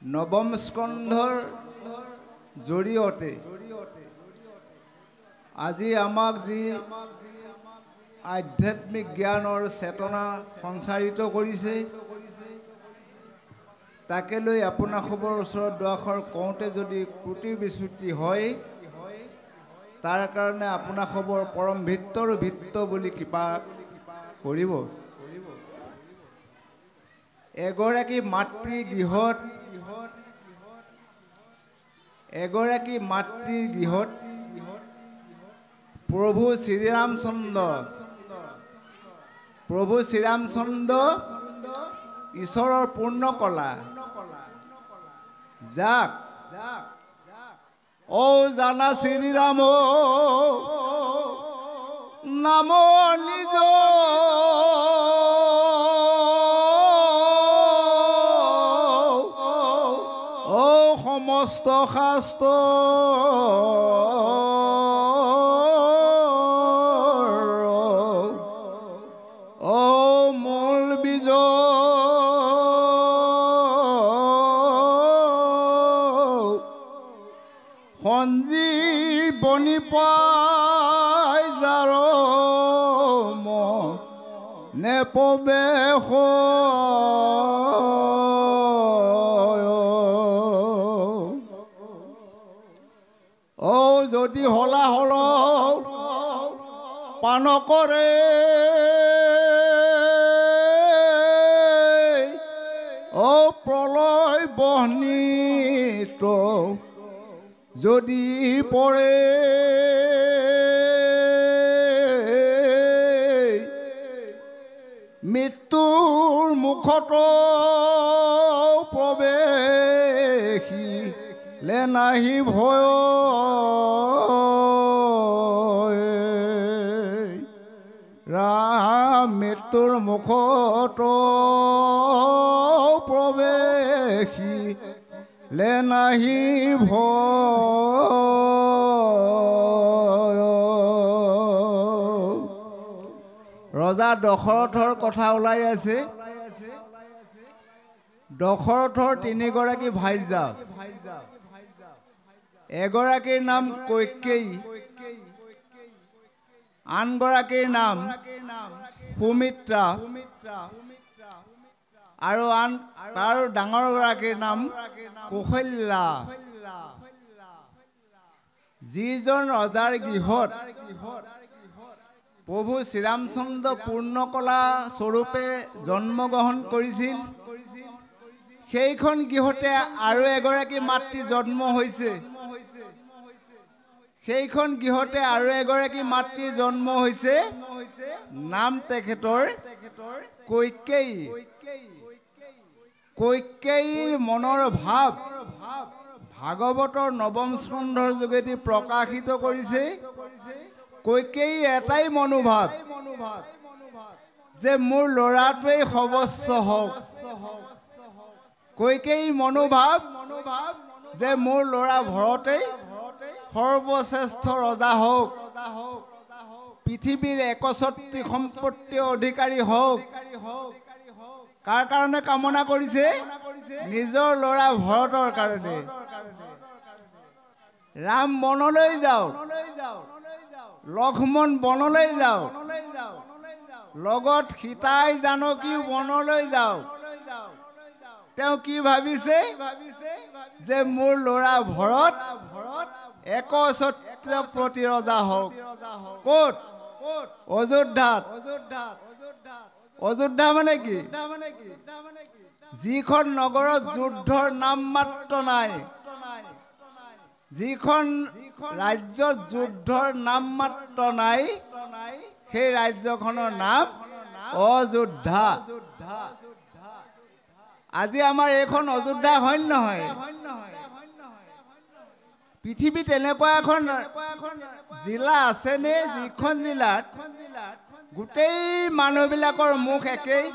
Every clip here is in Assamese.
নৱম স্কন্ধৰ জৰিয়তে আজি আমাক যি আধ্যাত্মিক জ্ঞানৰ চেতনা সঞ্চাৰিত কৰিছে তাকে লৈ আপোনাসৱৰ ওচৰত দুআষাৰ কওঁতে যদি ত্ৰুটি বিচ্যুতি হয় তাৰ কাৰণে আপোনাসৱৰ পৰম ভিত্তৰ ভিত্ত বুলি কৃপা কৰিব। এগৰাকী মাতৃৰ গৃহত প্ৰভু শ্ৰীৰামচন্দ্ৰ ঈশ্বৰৰ পূৰ্ণ কলা যাক ও জানা শ্ৰীৰাম নাম নিজ ও সমস্ত শাস্ত্ৰ সঞ্জীৱনী পাই যাৰ নেপবেশ ও যদি হলাহল পান কৰে ও প্ৰলয় বহ্নিত যদি পৰে মৃত্যুৰ মুখত প্ৰৱেশিলে নাহি ভয় ৰাম মৃত্যুৰ মুখত প্ৰৱেশিলে নাহি ভয়। ৰজা দশৰথৰ কথা ওলাই আছে। দশৰথৰ তিনিগৰাকী ভাৰ্যা, এগৰাকীৰ নাম কৈকেয়ী, আনগৰাকীৰ নাম সুমিত্ৰা আৰু তাৰ ডাঙৰগৰাকীৰ নাম কৌশল্যা। যিজন ৰজাৰ গৃহত প্ৰভু শ্ৰীৰামচন্দ্ৰ পূৰ্ণকলা স্বৰূপে জন্মগ্ৰহণ কৰিছিল সেইখন গৃহতে আৰু এগৰাকী মাতৃ জন্ম হৈছে। সেইখন গৃহতে আৰু এগৰাকী মাতৃৰ জন্ম হৈছে, নাম তেখেতৰ কৈকেয়ী। কৈকেয়ীৰ মনৰ ভাৱ ভাগৱতৰ নৱম স্কন্ধৰ যোগেদি প্ৰকাশিত কৰিছে। কৈকেয়ীৰ এটাই মনোভাৱ যে মোৰ ল'ৰাটোৱেই সৰ্বস্ব হওক। কৈকেয়ীৰ মনোভাৱ যে মোৰ ল'ৰা ভৰতেই সৰ্বশ্ৰেষ্ঠ ৰজা হওক, পৃথিৱীৰ একচ্ছত্ৰী সম্পত্তিৰ অধিকাৰী হওক। কাৰ কাৰণে কামনা কৰিছে? নিজৰ ল'ৰা ভৰতৰ কাৰণে। ৰাম বনলৈ যাওক, লক্ষ্মণ বনলৈ যাওক, লগত সীতাই জানকী বনলৈ যাওক। তেওঁ কি ভাবিছে? যে মোৰ ল'ৰা ভৰত একচ্ছত্ৰী প্ৰতি ৰজা হওক। ক'ত? অযোধ্যাত। অযোধ্যা মানে কি? যিখন নগৰত যুদ্ধৰ নাম মাত্ৰ নাই, যিখন ৰাজ্যত যুদ্ধৰ নাম মাত্ৰ নাই, সেই ৰাজ্যখনৰ নাম অযোধ্যা। আজি আমাৰ এইখন অযোধ্যা হয় নহয়? পৃথিৱীত এনেকুৱা এখন জিলা আছেনে যিখন জিলাত গোটেই মানুহবিলাকৰ মুখ একেই?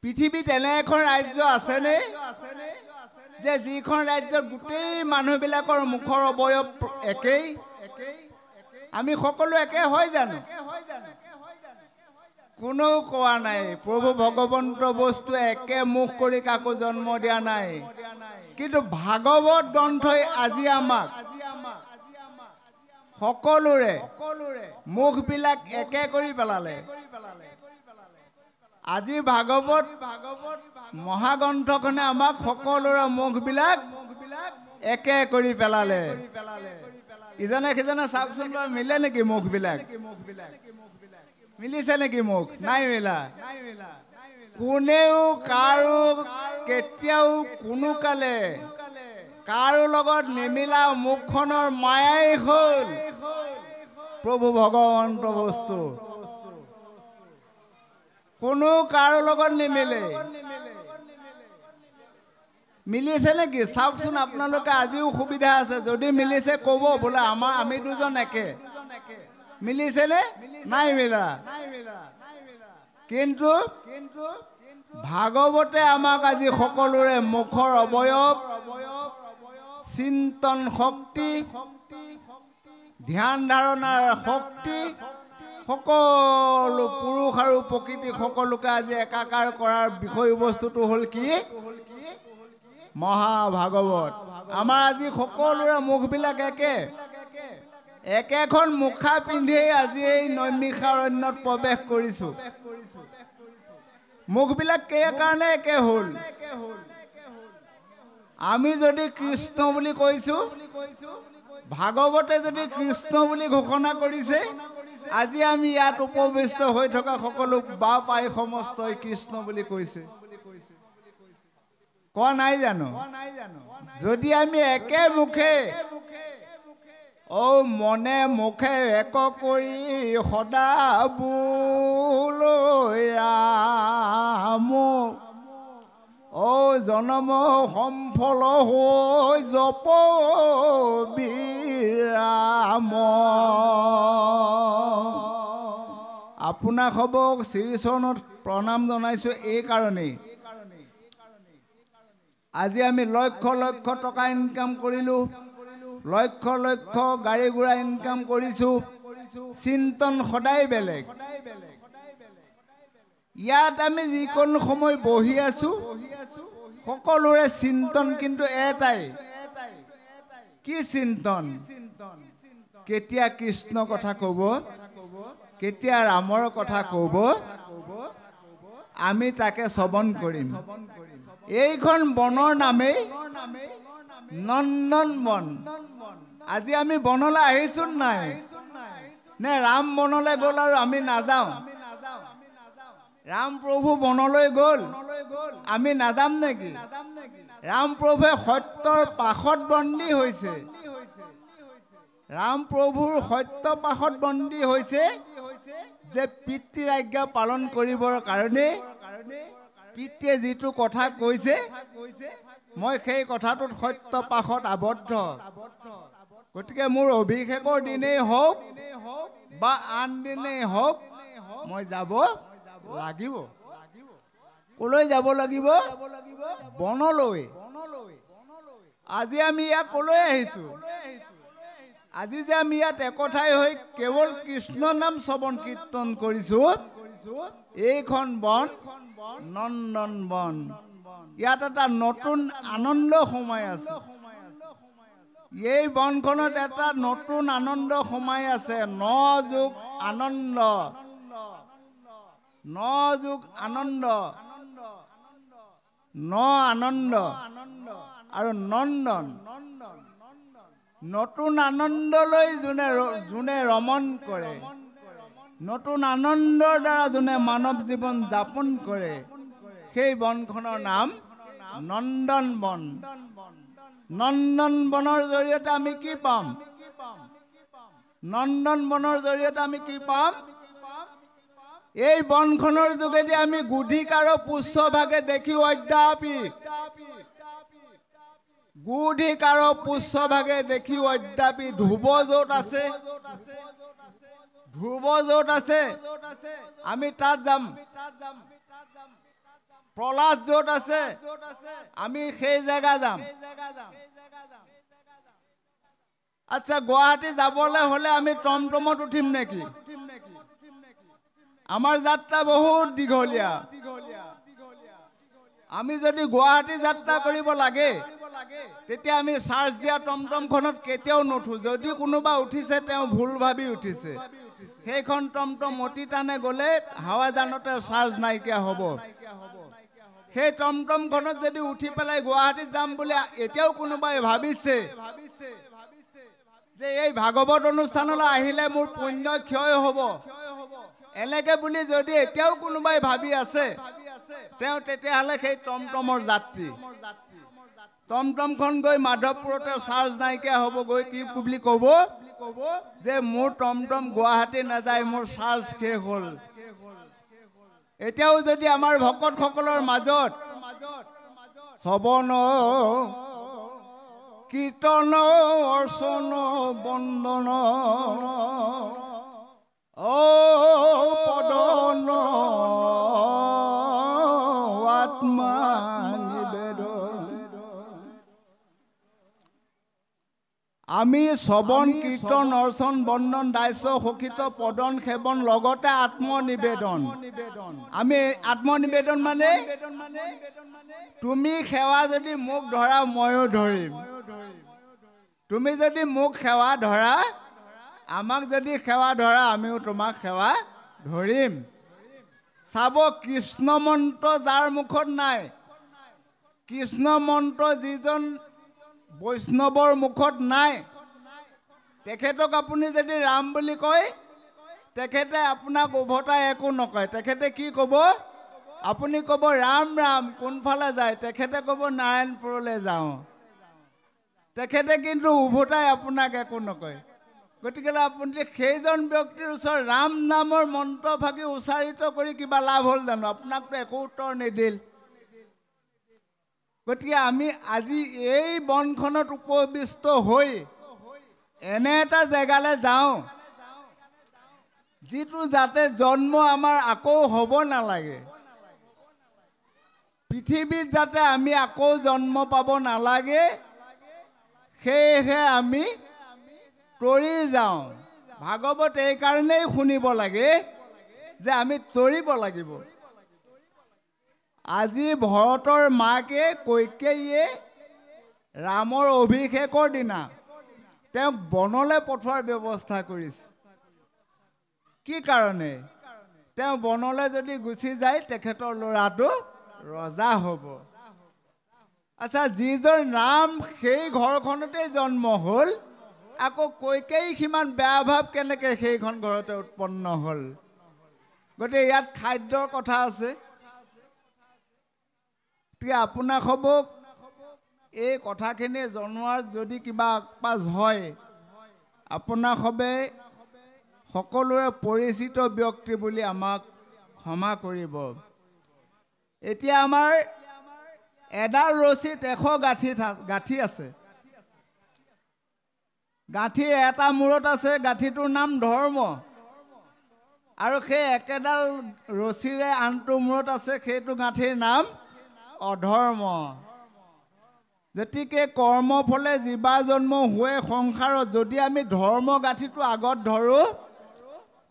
পৃথিৱীত এনে এখন ৰাজ্য আছেনে যে যিখন ৰাজ্যত গোটেই মানুহবিলাকৰ মুখৰ অৱয়ব একেই? আমি সকলো একে হয় জানো? কোনেও কোৱা নাই প্ৰভু ভগৱন্ত বস্তু একে মুখ কৰি কাকো জন্ম দিয়া নাই কিন্তু ভাগৱত গ্ৰন্থই আজি আমাক সকলোৰে মুখবিলাক একে কৰি পেলালে আজি ভাগৱত মহাগ্ৰন্থখনে আমাক সকলোৰে মুখবিলাক একে কৰি পেলালে ইজনে সিজনে চাওকচোন বাৰু মিলে নেকি মুখবিলাক মিলিছে নেকি মুখ নাই মিলা কোনেও কাৰো কেতিয়াও কোনো কালে কাৰো লগত নিমিলা মুখখনৰ মায়াই হ'ল প্ৰভু ভগৱন্ত বস্তু কোনো কাৰো লগত নিমিলে মিলিছে নেকি চাওকচোন আপোনালোকে আজিও সুবিধা আছে যদি মিলিছে ক'ব বোলে আমি দুজন একে মিলিছে নে নাই মিলা কিন্তু ভাগৱতে আমাক আজি সকলোৰে মুখৰ অৱয়ব চিন্তন শক্তি ধ্যান ধাৰণাৰ শক্তি সকলো পুৰুষ আৰু প্ৰকৃতি সকলোকে আজি একাকাৰ কৰাৰ বিষয়বস্তুটো হ'ল কি মহাভাগৱত আমাৰ আজি সকলোৰে মুখবিলাক একেখন মুখা পিন্ধিয়েই আজি এই নৈমিষাৰণ্যত প্ৰৱেশ কৰিছোঁ মুখবিলাক কাৰণে একে হ'ল আমি যদি কৃষ্ণ বুলি কৈছোঁ ভাগৱতে যদি কৃষ্ণ বুলি ঘোষণা কৰিছে আজি আমি ইয়াত উপবিষ্ট হৈ থকা সকলো বা পাই সমস্তই কৃষ্ণ বুলি কৈছে কোৱা নাই জানো যদি আমি একে মুখে মনে মুখে এক কৰি সদা বোলৈ ৰাম জনম সম্ফল হৈ জপ বিৰাম আপোনাক হ'ব শ্ৰীচৰণত প্ৰণাম জনাইছোঁ এই কাৰণেই আজি আমি লক্ষ লক্ষ টকা ইনকাম কৰিলোঁ লক্ষ লক্ষ গাড়ী ঘোঁৰা ইনকাম কৰিছোঁ চিন্তন সদায় বেলেগ ইয়াত আমি যিকোনো সময় বহি আছোঁ সকলোৰে চিন্তন কিন্তু এটাই কি চিন্তন কেতিয়া কৃষ্ণ কথা ক'ব কেতিয়া ৰামৰ কথা ক'ব আমি তাকে শ্ৰৱণ কৰিম এইখন বনৰ নামেই নন্দন বন আজি আমি বনলৈ আহিছোঁ নাই নে ৰাম বনলৈ গ'ল আৰু আমি নাযাওঁ ৰাম প্ৰভু বনলৈ গ'ল আমি নাযাম নেকি ৰাম প্ৰভুৱে সত্যৰ পাশত বন্দী হৈছে ৰাম প্ৰভুৰ সত্য পাশত বন্দী হৈছে যে পিতৃৰ আজ্ঞা পালন কৰিবৰ কাৰণে পিতৃয়ে যিটো কথা কৈছে মই সেই কথাটোত সত্য পাশত আবদ্ধ গতিকে মোৰ অভিষেকৰ দিনেই হওক বা আন দিনেই হওক মই যাব লাগিব কলৈ যাব লাগিব বনলৈ আজি আমি ইয়াত কলৈ আহিছোঁ আজি যে আমি ইয়াত একঠাই হৈ কেৱল কৃষ্ণ নাম শ্ৰৱণ কীৰ্তন কৰিছোঁ এইখন বন নন্দন বন ইয়াত এটা নতুন আনন্দ সোমাই আছে এই বনখনত এটা নতুন আনন্দ সোমাই আছে ন যুগ আনন্দ আৰু নন্দন নতুন আনন্দলৈ যোনে ৰমণ কৰে নতুন আনন্দৰ দ্বাৰা যোনে মানৱ জীৱন যাপন কৰে সেই বনখনৰ নাম নন্দন বন নন্দন বনৰ জৰিয়তে আমি কি পাম নন্দন বনৰ জৰিয়তে আমি কি পাম এই বনখনৰ যোগেদি আমি গুধিক আৰু পুষ্পভাগে দেখি অদ্যাপি গুধিক আৰু পুষ্পভাগে দেখি অদ্যাপি ধ্ৰুৱ য'ত আছে আমি তাত যাম প্ৰহ্লাদ য'ত আছে আমি সেই জেগা যাম আচ্ছা গুৱাহাটী যাবলৈ হ'লে আমি টমটমত উঠিম নেকি আমাৰ যাত্ৰা বহুত দীঘলীয়া আমি যদি গুৱাহাটী যাত্ৰা কৰিব লাগে তেতিয়া আমি চাৰ্জ দিয়া টমটমখনত কেতিয়াও নুঠো যদি কোনোবা উঠিছে তেওঁ ভুল ভাবি উঠিছে সেইখন টমটম অতি টানে গ'লে হাৱাজানতে চাৰ্জ নাইকিয়া হ'ব সেই টমটমখনত যদি উঠি পেলাই গুৱাহাটীত যাম বুলি এতিয়াও কোনোবাই ভাবিছে যে এই ভাগৱত অনুষ্ঠানলৈ আহিলে মোৰ পুণ্য ক্ষয় হ'ব এনেকে বুলি যদি এতিয়াও কোনোবাই ভাবি আছে তেওঁ তেতিয়াহ'লে সেই টমটমৰ যাত্ৰী টমটমখন গৈ মাধৱপুৰতে চাৰ্জ নাইকিয়া হ'ব গৈ কি বুলি ক'ব যে মোৰ টমটম গুৱাহাটী নাযায় মোৰ চাৰ্জ শেষ হ'ল এতিয়াও যদি আমাৰ ভকতসকলৰ মাজত শ্ৰৱণ কীৰ্তন অৰ্চন বন্দন পদন আত্মা নিবেদন আমি শ্ৰৱণ কীৰ্তন অৰ্চন বন্দন দাস্য সখিত পদন সেৱন লগতে আত্মনিবেদন আমি আত্মনিবেদন মানে তুমি সেৱা যদি মোক ধৰা ময়ো ধৰিম তুমি যদি মোক সেৱা ধৰা আমাক যদি সেৱা ধৰা আমিও তোমাক সেৱা ধৰিম চাব কৃষ্ণ মন্ত্ৰ যাৰ মুখত নাই কৃষ্ণ মন্ত্ৰ যিজন বৈষ্ণৱৰ মুখত নাই তেখেতক আপুনি যদি ৰাম বুলি কয় তেখেতে আপোনাক উভতাই একো নকয় তেখেতে কি ক'ব আপুনি ক'ব ৰাম ৰাম কোনফালে যায় তেখেতে ক'ব নাৰায়ণপুৰলৈ যাওঁ তেখেতে কিন্তু উভতাই আপোনাক একো নকয় গতিকে আপুনি সেইজন ব্যক্তিৰ ওচৰত ৰাম নামৰ মন্ত্ৰ ভাগি উচ্চাৰিত কৰি কিবা লাভ হ'ল জানো আপোনাকতো একো উত্তৰ নিদিল গতিকে আমি আজি এই বনখনত উপবিষ্ট হৈ এনে এটা জেগালৈ যাওঁ যিটো যাতে জন্ম আমাৰ আকৌ হ'ব নালাগে পৃথিৱীত যাতে আমি আকৌ জন্ম পাব নালাগে সেয়েহে আমি তৰি যাওঁ ভাগৱত এই কাৰণেই শুনিব লাগে যে আমি তৰিব লাগিব আজি ভৰতৰ মাকে কৈকেয়ীয়ে ৰামৰ অভিষেকৰ দিনা তেওঁক বনলৈ পঠোৱাৰ ব্যৱস্থা কৰিছে কি কাৰণে তেওঁ বনলৈ যদি গুচি যায় তেখেতৰ ল'ৰাটো ৰজা হ'ব আচ্ছা যিজন ৰাম সেই ঘৰখনতে জন্ম হ'ল আকৌ কৈকেয়ী সিমান বেয়া ভাৱ কেনেকৈ সেইখন ঘৰতে উৎপন্ন হ'ল গতিকে ইয়াত খাদ্যৰ কথা আছে গতিকে আপোনাক হ'ব এই কথাখিনি জনোৱাৰ যদি কিবা পাছ হয় আপোনাক হবে সকলোৰে পৰিচিত ব্যক্তি বুলি আমাক ক্ষমা কৰিব এতিয়া আমাৰ এডাল ৰছীত 100 গাঁঠি আছে গাঁঠি এটা মূৰত আছে গাঁঠিটোৰ নাম ধৰ্ম আৰু সেই একেডাল ৰছীৰে আনটো মূৰত আছে সেইটো গাঁঠিৰ নাম অধৰ্ম গতিকে কৰ্মফলে জীৱা জন্ম হোৱে সংসাৰত যদি আমি ধৰ্ম গাঁঠিটো আগত ধৰোঁ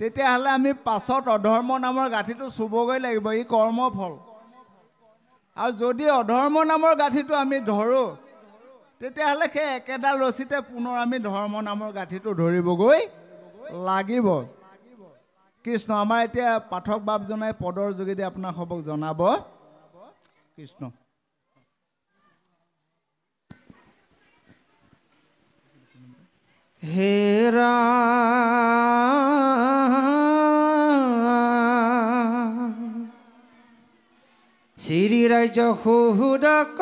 তেতিয়াহ'লে আমি পাছত অধৰ্ম নামৰ গাঁঠিটো চুবগৈ লাগিব ই কৰ্মফল আৰু যদি অধৰ্ম নামৰ গাঁঠিটো আমি ধৰোঁ তেতিয়াহ'লে সেই একেডাল ৰছীতে পুনৰ আমি ধৰ্ম নামৰ গাঁঠিটো ধৰিবগৈ লাগিব কৃষ্ণ আমাৰ এতিয়া পাঠক বাপজনাই পদৰ যোগেদি আপোনাক সবক জনাব কৃষ্ণ হে ৰাম শ্ৰী ৰাজ্য সুদক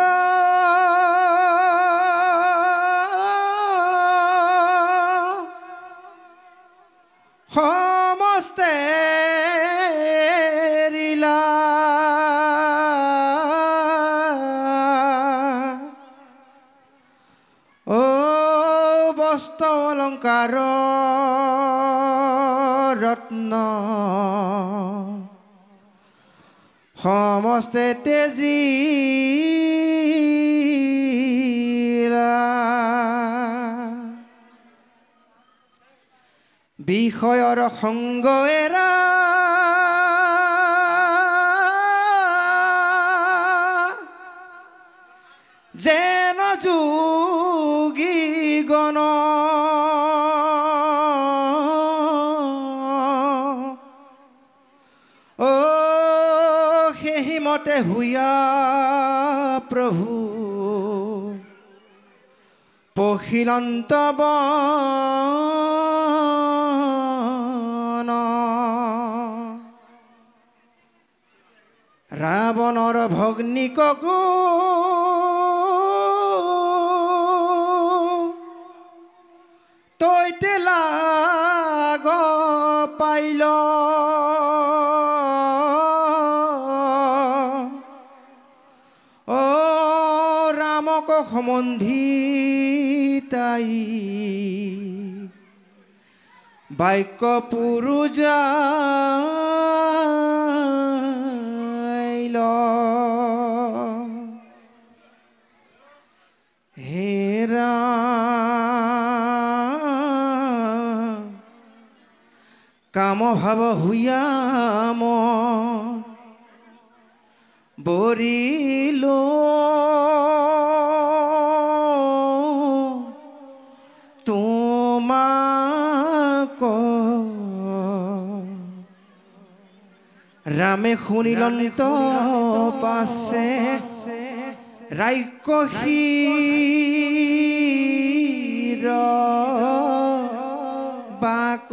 সমস্তে এৰিলা বস্ত্ৰ অলংকাৰ ৰত্ন সমস্তে তেজিলা বিষয়ৰ সংগ এৰা যেন যোগী গণ ও সেইমতে হুয়া প্ৰভু পখিলন্ত বন ৰাৱণৰ ভগ্নিককো তৈতে লাগ পাইল ও ৰামক সম্বন্ধি তাই বাক্য পুৰুজাইল হে ৰাম কাম ভাব হুয়াম বৰিল তোমাক ৰামে শুনিলন্ত পাছে ৰাক্ষসীৰ বাক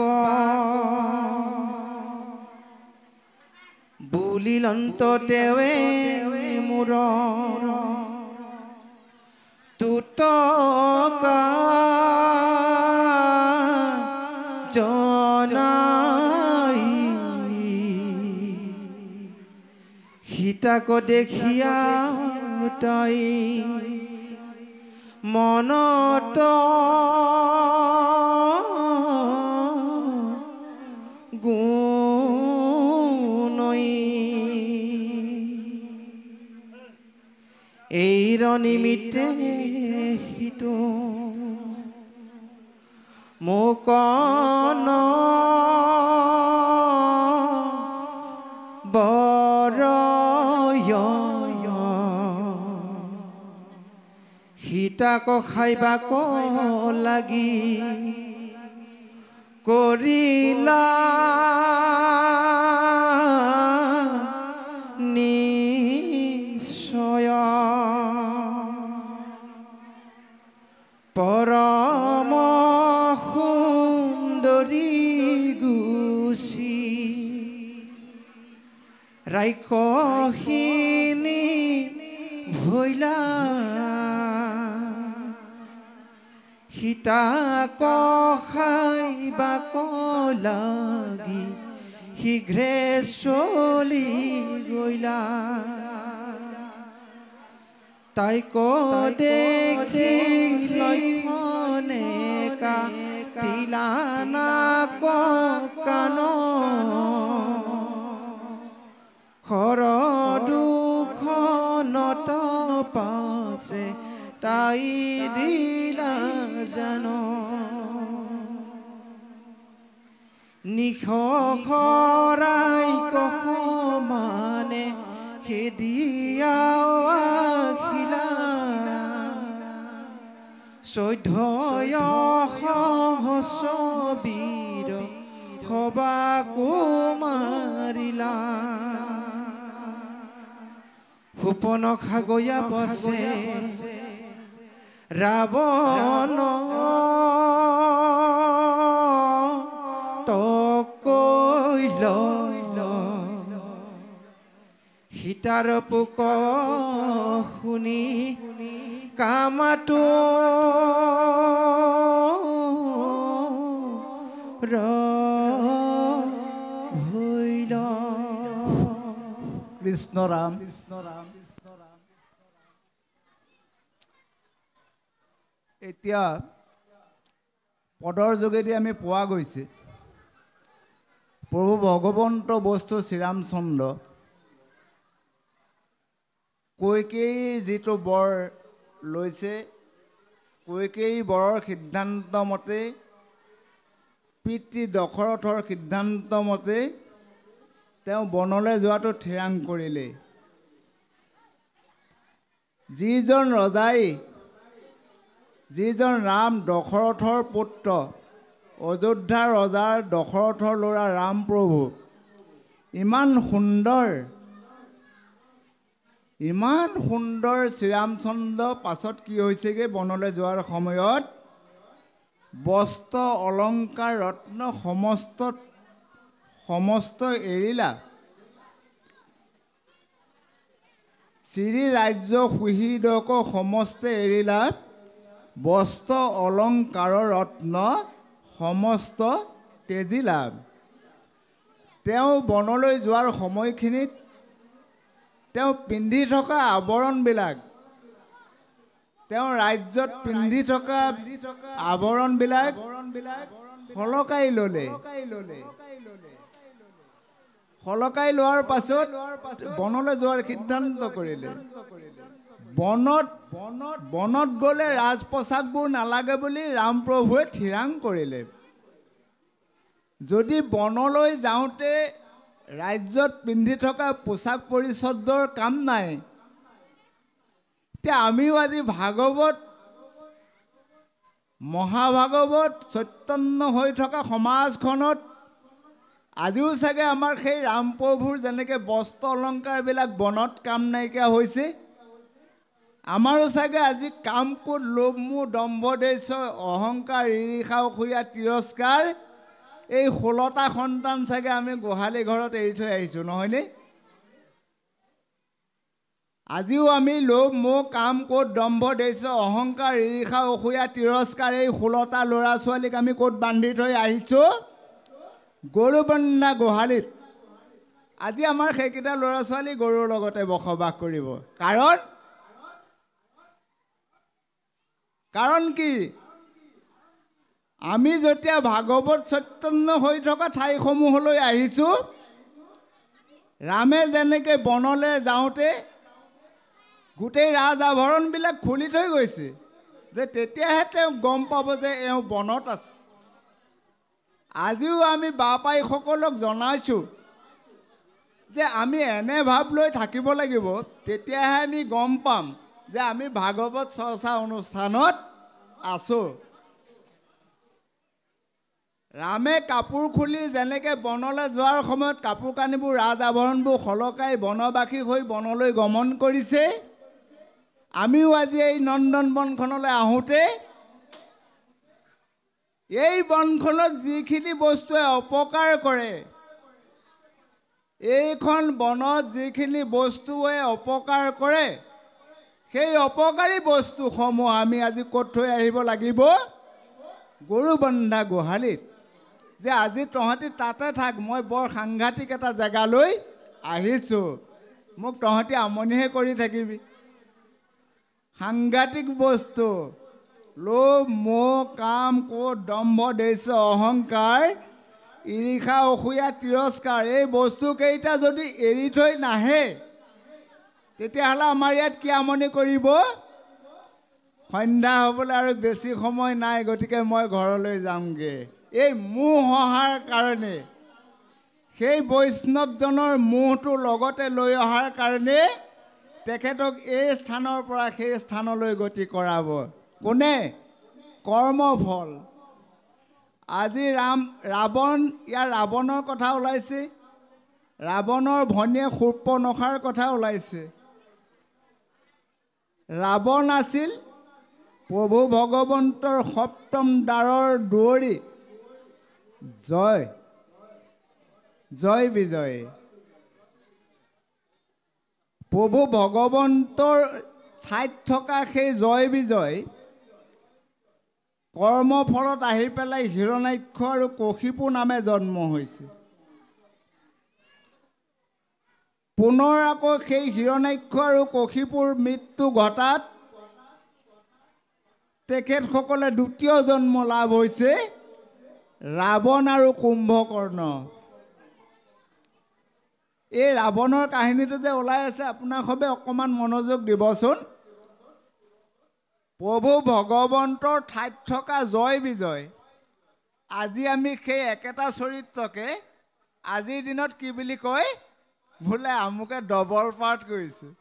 বুলিলন্ত তেৱে মোৰ তুতকা জনাই সীতাক দেখিয়া তাই মনত গুণই এইৰ নিমিত্তে সিটো মুকন বৰয় সীতাক খাইবাক লাগি কৰিলা নিশ্চয় পৰম সুন্দৰী গুচি ৰাক্ষসিনী ভৈলা সীতাক খাইবাক লাগি শীঘ্ৰে চলি গইলা তাইক দেখি লক্ষণে কাটিলা নাক কাণ খৰ দুখনত পাছে তাই দিলা জান নিশ খৰাই কমানে খেদিয়া আখিলা চৈধ্যয় সহস্ৰ সবাকো মাৰিলা সুপনখা গয়া বসে ৰাৱণ তকৈল সীতাৰ পোক শুনি কামাটো হইল কৃষ্ণ ৰাম এতিয়া পদৰ যোগেদি আমি পোৱা গৈছে প্ৰভু ভগৱন্ত বস্তু শ্ৰীৰামচন্দ্ৰ কৈকেয়ীৰ যিটো বৰ লৈছে কৈকেয়ী বৰৰ সিদ্ধান্ত মতে পিতৃ দশৰথৰ সিদ্ধান্ত মতে তেওঁ বনলৈ যোৱাটো থিৰাং কৰিলে যিজন ৰজাই যিজন ৰাম দশৰথৰ পুত্ৰ অযোধ্যাৰ ৰজাৰ দশৰথৰ ল'ৰা ৰাম প্ৰভু ইমান সুন্দৰ শ্ৰীৰামচন্দ্ৰ পাছত কি হৈছেগৈ বনলৈ যোৱাৰ সময়ত বস্ত্ৰ অলংকাৰ ৰত্ন সমস্ত এৰিলা শ্ৰী ৰাজ্য সুহৃদক সমস্তে এৰিলা বস্ত্ৰ অলংকাৰৰ ৰত্ন সমস্ত তেজিলা তেওঁ বনলৈ যোৱাৰ সময়খিনিত তেওঁ পিন্ধি থকা আৱৰণবিলাক তেওঁ ৰাজ্যত পিন্ধি থকা আৱৰণবিলাক সলকাই ল'লে সলকাই লোৱাৰ পাছত বনলৈ যোৱাৰ সিদ্ধান্ত কৰিলে বনত গ'লে ৰাজ পোছাকবোৰ নালাগে বুলি ৰাম প্ৰভুৱে থিৰাং কৰিলে যদি বনলৈ যাওঁতে ৰাজ্যত পিন্ধি থকা পোছাক পৰিচ্ছদৰ কাম নাই এতিয়া আমিও আজি ভাগৱত মহাভাগৱত চৈতন্য হৈ থকা সমাজখনত আজিও চাগে আমাৰ সেই ৰাম প্ৰভুৰ যেনেকৈ বস্ত্ৰ অলংকাৰবিলাক বনত কাম নাইকিয়া হৈছে আমাৰো চাগে আজি কাম কোট লোভ মোহ দম্ভ দ্বেষ অহংকাৰ ঈৰ্ষা অসূয়া তিৰস্কাৰ এই 16টা সন্তান চাগে আমি গোহালি ঘৰত এৰি থৈ আহিছোঁ নহয়নে আজিও আমি লোভ মোহ কাম কোট দম্ভ দ্বেষ অহংকাৰ ঈৰ্ষা অসূয়া তিৰস্কাৰ এই 16টা ল'ৰা ছোৱালীক আমি ক'ত বান্ধি থৈ আহিছোঁ গৰু বন্ধা গোহালিত আজি আমাৰ সেইকেইটা ল'ৰা ছোৱালী গৰুৰ লগতে বসবাস কৰিব কাৰণ কি আমি যেতিয়া ভাগৱত চৈতন্য হৈ থকা ঠাইসমূহলৈ আহিছোঁ ৰামে যেনেকৈ বনলৈ যাওঁতে গোটেই ৰাজ আভৰণবিলাক খুলি থৈ গৈছে যে তেতিয়াহে তেওঁ গম পাব যে এওঁ বনত আছে আজিও আমি বাপাইসকলক জনাইছোঁ যে আমি এনে ভাৱ লৈ থাকিব লাগিব তেতিয়াহে আমি গম পাম যে আমি ভাগৱত চৰ্চা অনুষ্ঠানত আছোঁ ৰামে কাপোৰ খুলি যেনেকৈ বনলৈ যোৱাৰ সময়ত কাপোৰ কানিবোৰ ৰাজ আভৰণবোৰ সলকাই বনবাসী হৈ বনলৈ গমন কৰিছে আমিও আজি এই নন্দন বনখনলৈ আহোঁতে এই বনখনত যিখিনি বস্তুৱে অপকাৰ কৰে এইখন বনত যিখিনি বস্তুৱে অপকাৰ কৰে সেই অপকাৰী বস্তুসমূহ আমি আজি ক'ত থৈ আহিব লাগিব গৰু বন্ধা গোহালিত যে আজি তহঁতি তাতে থাক মই বৰ সাংঘাতিক এটা জেগালৈ আহিছোঁ মোক তহঁতি আমনিহে কৰি থাকিবি সাংঘাতিক বস্তু লোভ মোহ কাম ক্ৰোধ দম্ভ দ্বেষ অহংকাৰ ঈৰ্ষা অসূয়া তিৰস্কাৰ এই বস্তুকেইটা যদি এৰি থৈ নাহে তেতিয়াহ'লে আমাৰ ইয়াত কি আমনি কৰিব সন্ধ্যা হ'বলৈ আৰু বেছি সময় নাই গতিকে মই ঘৰলৈ যামগৈ এই মোহ অহাৰ কাৰণে সেই বৈষ্ণৱজনৰ মোহটো লগতে লৈ অহাৰ কাৰণে তেখেতক এই স্থানৰ পৰা সেই স্থানলৈ গতি কৰাব কোনে কৰ্মফল আজি ইয়াৰ ৰাৱণৰ কথা ওলাইছে ৰাৱণৰ ভনীয়ে শূৰ্পণখাৰ কথা ওলাইছে ৰাৱণ আছিল প্ৰভু ভগৱন্তৰ সপ্তম দ্বাৰৰ দুৱৰী জয় বিজয় প্ৰভু ভগৱন্তৰ ঠাইত থকা সেই জয় বিজয় কৰ্মফলত আহি পেলাই হিৰণ্যাক্ষ আৰু কশিপু নামে জন্ম হৈছে পুনৰ আকৌ সেই হিৰণ্যাক্ষ আৰু কশিপুৰ মৃত্যু ঘটাত তেখেতসকলে দ্বিতীয় জন্ম লাভ হৈছে ৰাৱণ আৰু কুম্ভকৰ্ণ এই ৰাৱণৰ কাহিনীটো যে ওলাই আছে আপোনাক সবে অকণমান মনোযোগ দিবচোন প্ৰভু ভগৱন্তৰ ঠাইত থকা জয় বিজয় আজি আমি সেই একেটা চৰিত্ৰকে আজিৰ দিনত কি বুলি কয় বোলে আমুকে ডবল পাৰ্ট কৰিছোঁ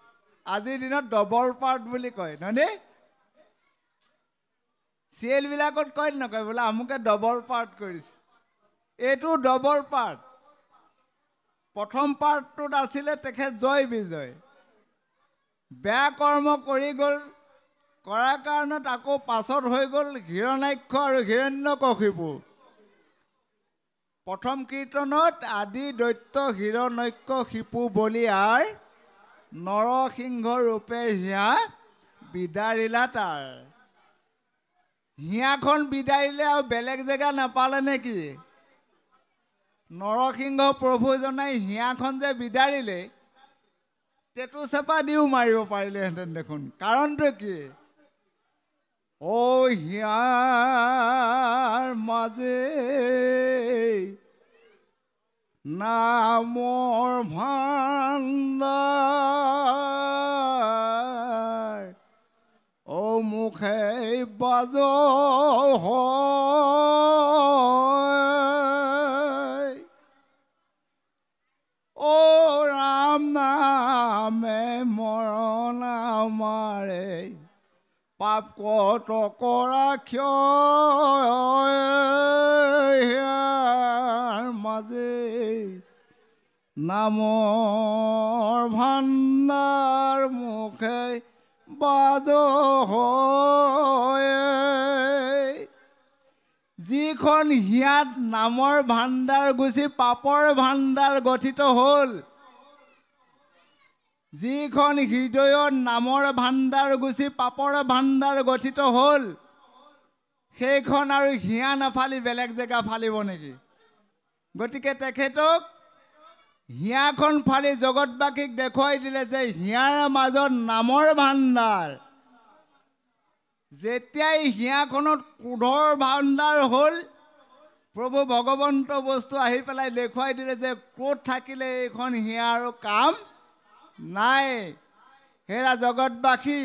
আজিৰ দিনত ডবল পাৰ্ট বুলি কয় নহয়নে চিৰিয়েলবিলাকত কয় নকয় বোলে আমুকে ডবল পাৰ্ট কৰিছে এইটো ডবল পাৰ্ট প্ৰথম পাৰ্টটোত আছিলে তেখেত জয় বিজয় বেয়া কৰ্ম কৰি গ'ল কৰাৰ কাৰণত আকৌ পাছত হৈ গ'ল হিৰণ্যাক্ষ আৰু হিৰণ্যকশিপু প্ৰথম কীৰ্তনত আদি দৈত্য হিৰণ্যকশিপু বলিয়াৰ নৰসিংহ ৰূপে হিয়া বিদাৰিলা তাৰ হিয়াখন বিদাৰিলে আৰু বেলেগ জেগা নাপালে নেকি নৰসিংহ প্ৰভুজনাই হিয়াখন যে বিদাৰিলে তেটো চেপা দিও মাৰিব পাৰিলেহেঁতেন দেখোন কাৰণটো কি ও হিয়াৰ মাজে নামৰ ভাণ্ডাৰ ও মুখে বাজ ও ৰাম নামে মৰণ আমাৰে পাপ কত কৰা ক্ষয়াৰ মাজে নামৰ ভাণ্ডাৰ মুখে বাজ যিখন হিয়াত নামৰ ভাণ্ডাৰ গুচি পাপৰ ভাণ্ডাৰ গঠিত হ'ল যিখন হৃদয়ত নামৰ ভাণ্ডাৰ গুচি পাপৰ ভাণ্ডাৰ গঠিত হ'ল সেইখন আৰু হিয়া নাফালি বেলেগ জেগা ফালিব নেকি গতিকে তেখেতক হিয়াখন ফালি জগতবাসীক দেখুৱাই দিলে যে হিয়াৰ মাজত নামৰ ভাণ্ডাৰ যেতিয়াই হিয়াখনত ক্ৰোধৰ ভাণ্ডাৰ হ'ল প্ৰভু ভগৱন্ত বস্তু আহি পেলাই দেখুৱাই দিলে যে ক্ৰোধ থাকিলে এইখন হিয়া আৰু কাম নাই হেৰা জগতবাসী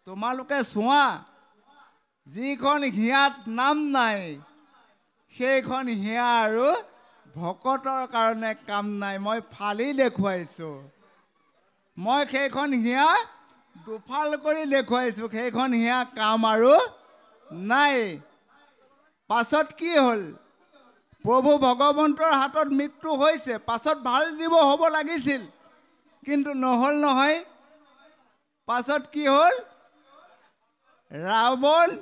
তোমালোকে চোৱা যিখন হিয়াত নাম নাই সেইখন হিয়া আৰু ভকতৰ কাৰণে কাম নাই মই ফালি দেখুৱাইছোঁ মই সেইখন হিয়া দুফাল কৰি দেখুৱাইছোঁ সেইখন হিয়া কাম আৰু নাই পাছত কি হ'ল প্ৰভু ভগৱন্তৰ হাতত মৃত্যু হৈছে পাছত ভাল জীৱ হ'ব লাগিছিল কিন্তু নহ'ল নহয় পাছত কি হ'ল ৰাৱণ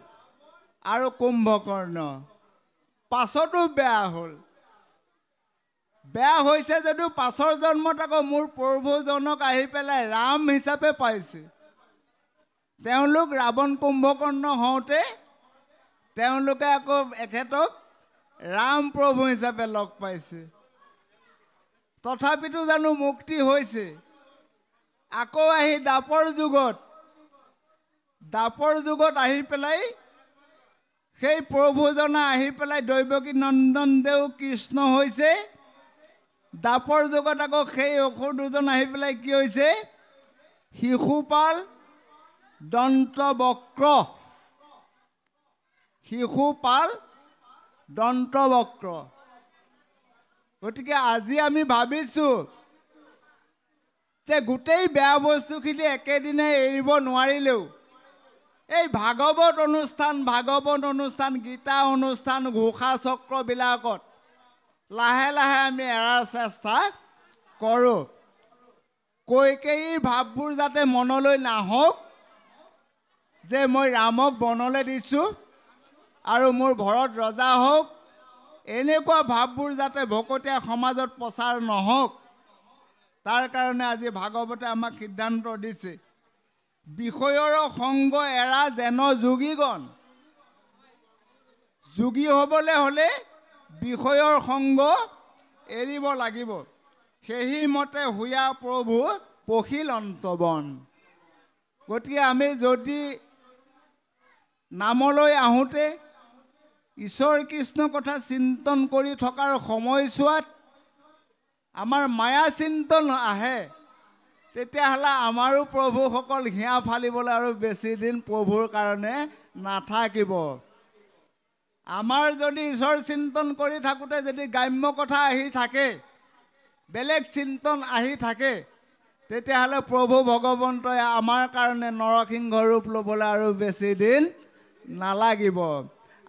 আৰু কুম্ভকৰ্ণ পাছতো বেয়া হ'ল বেয়া হৈছে যদিও পাছৰ জন্মত আকৌ মোৰ প্ৰভুজনক আহি পেলাই ৰাম হিচাপে পাইছে তেওঁলোক ৰাৱণ কুম্ভকৰ্ণ হওঁতে তেওঁলোকে আকৌ এখেতক ৰাম প্ৰভু হিচাপে লগ পাইছে তথাপিতো জানো মুক্তি হৈছে আকৌ আহি দাপৰ যুগত আহি পেলাই সেই প্ৰভুজনা আহি পেলাই দৈৱকী নন্দন দেও কৃষ্ণ হৈছে দাপৰ যুগত আকৌ সেই অসুৰ দুজন আহি পেলাই কি হৈছে শিশুপাল দন্তবক্ৰ গতিকে আজি আমি ভাবিছোঁ যে গোটেই বেয়া বস্তুখিনি একেদিনে এৰিব নোৱাৰিলেও এই ভাগৱত অনুষ্ঠান গীতা অনুষ্ঠান ঘোষা চক্ৰবিলাকত লাহে লাহে আমি এৰাৰ চেষ্টা কৰোঁ কৈকেয়ীৰ ভাৱবোৰ যাতে মনলৈ নাহক যে মই ৰামক বনলৈ দিছোঁ আৰু মোৰ ভৰত ৰজা হওক এনেকুৱা ভাৱবোৰ যাতে ভকতীয়া সমাজত প্ৰচাৰ নহওক তাৰ কাৰণে আজি ভাগৱতে আমাক সিদ্ধান্ত দিছে বিষয়ৰ সংগ এৰা যেন যোগীগণ যোগী হ'বলৈ হ'লে বিষয়ৰ সংগ এৰিব লাগিব সেই মতে হুয়া প্ৰভু পখিল অন্তবন গতিকে আমি যদি নামলৈ আহোঁতে ঈশ্বৰ কৃষ্ণ কথা চিন্তন কৰি থকাৰ সময়ছোৱাত আমাৰ মায়া চিন্তন আহে তেতিয়াহ'লে আমাৰো প্ৰভুসকল হিয়া ফালিবলৈ আৰু বেছি দিন প্ৰভুৰ কাৰণে নাথাকিব আমাৰ যদি ঈশ্বৰ চিন্তন কৰি থাকোঁতে যদি গ্ৰাম্য কথা আহি থাকে বেলেগ চিন্তন আহি থাকে তেতিয়াহ'লে প্ৰভু ভগৱন্তই আমাৰ কাৰণে নৰসিংহ ৰূপ ল'বলৈ আৰু বেছি দিন নালাগিব।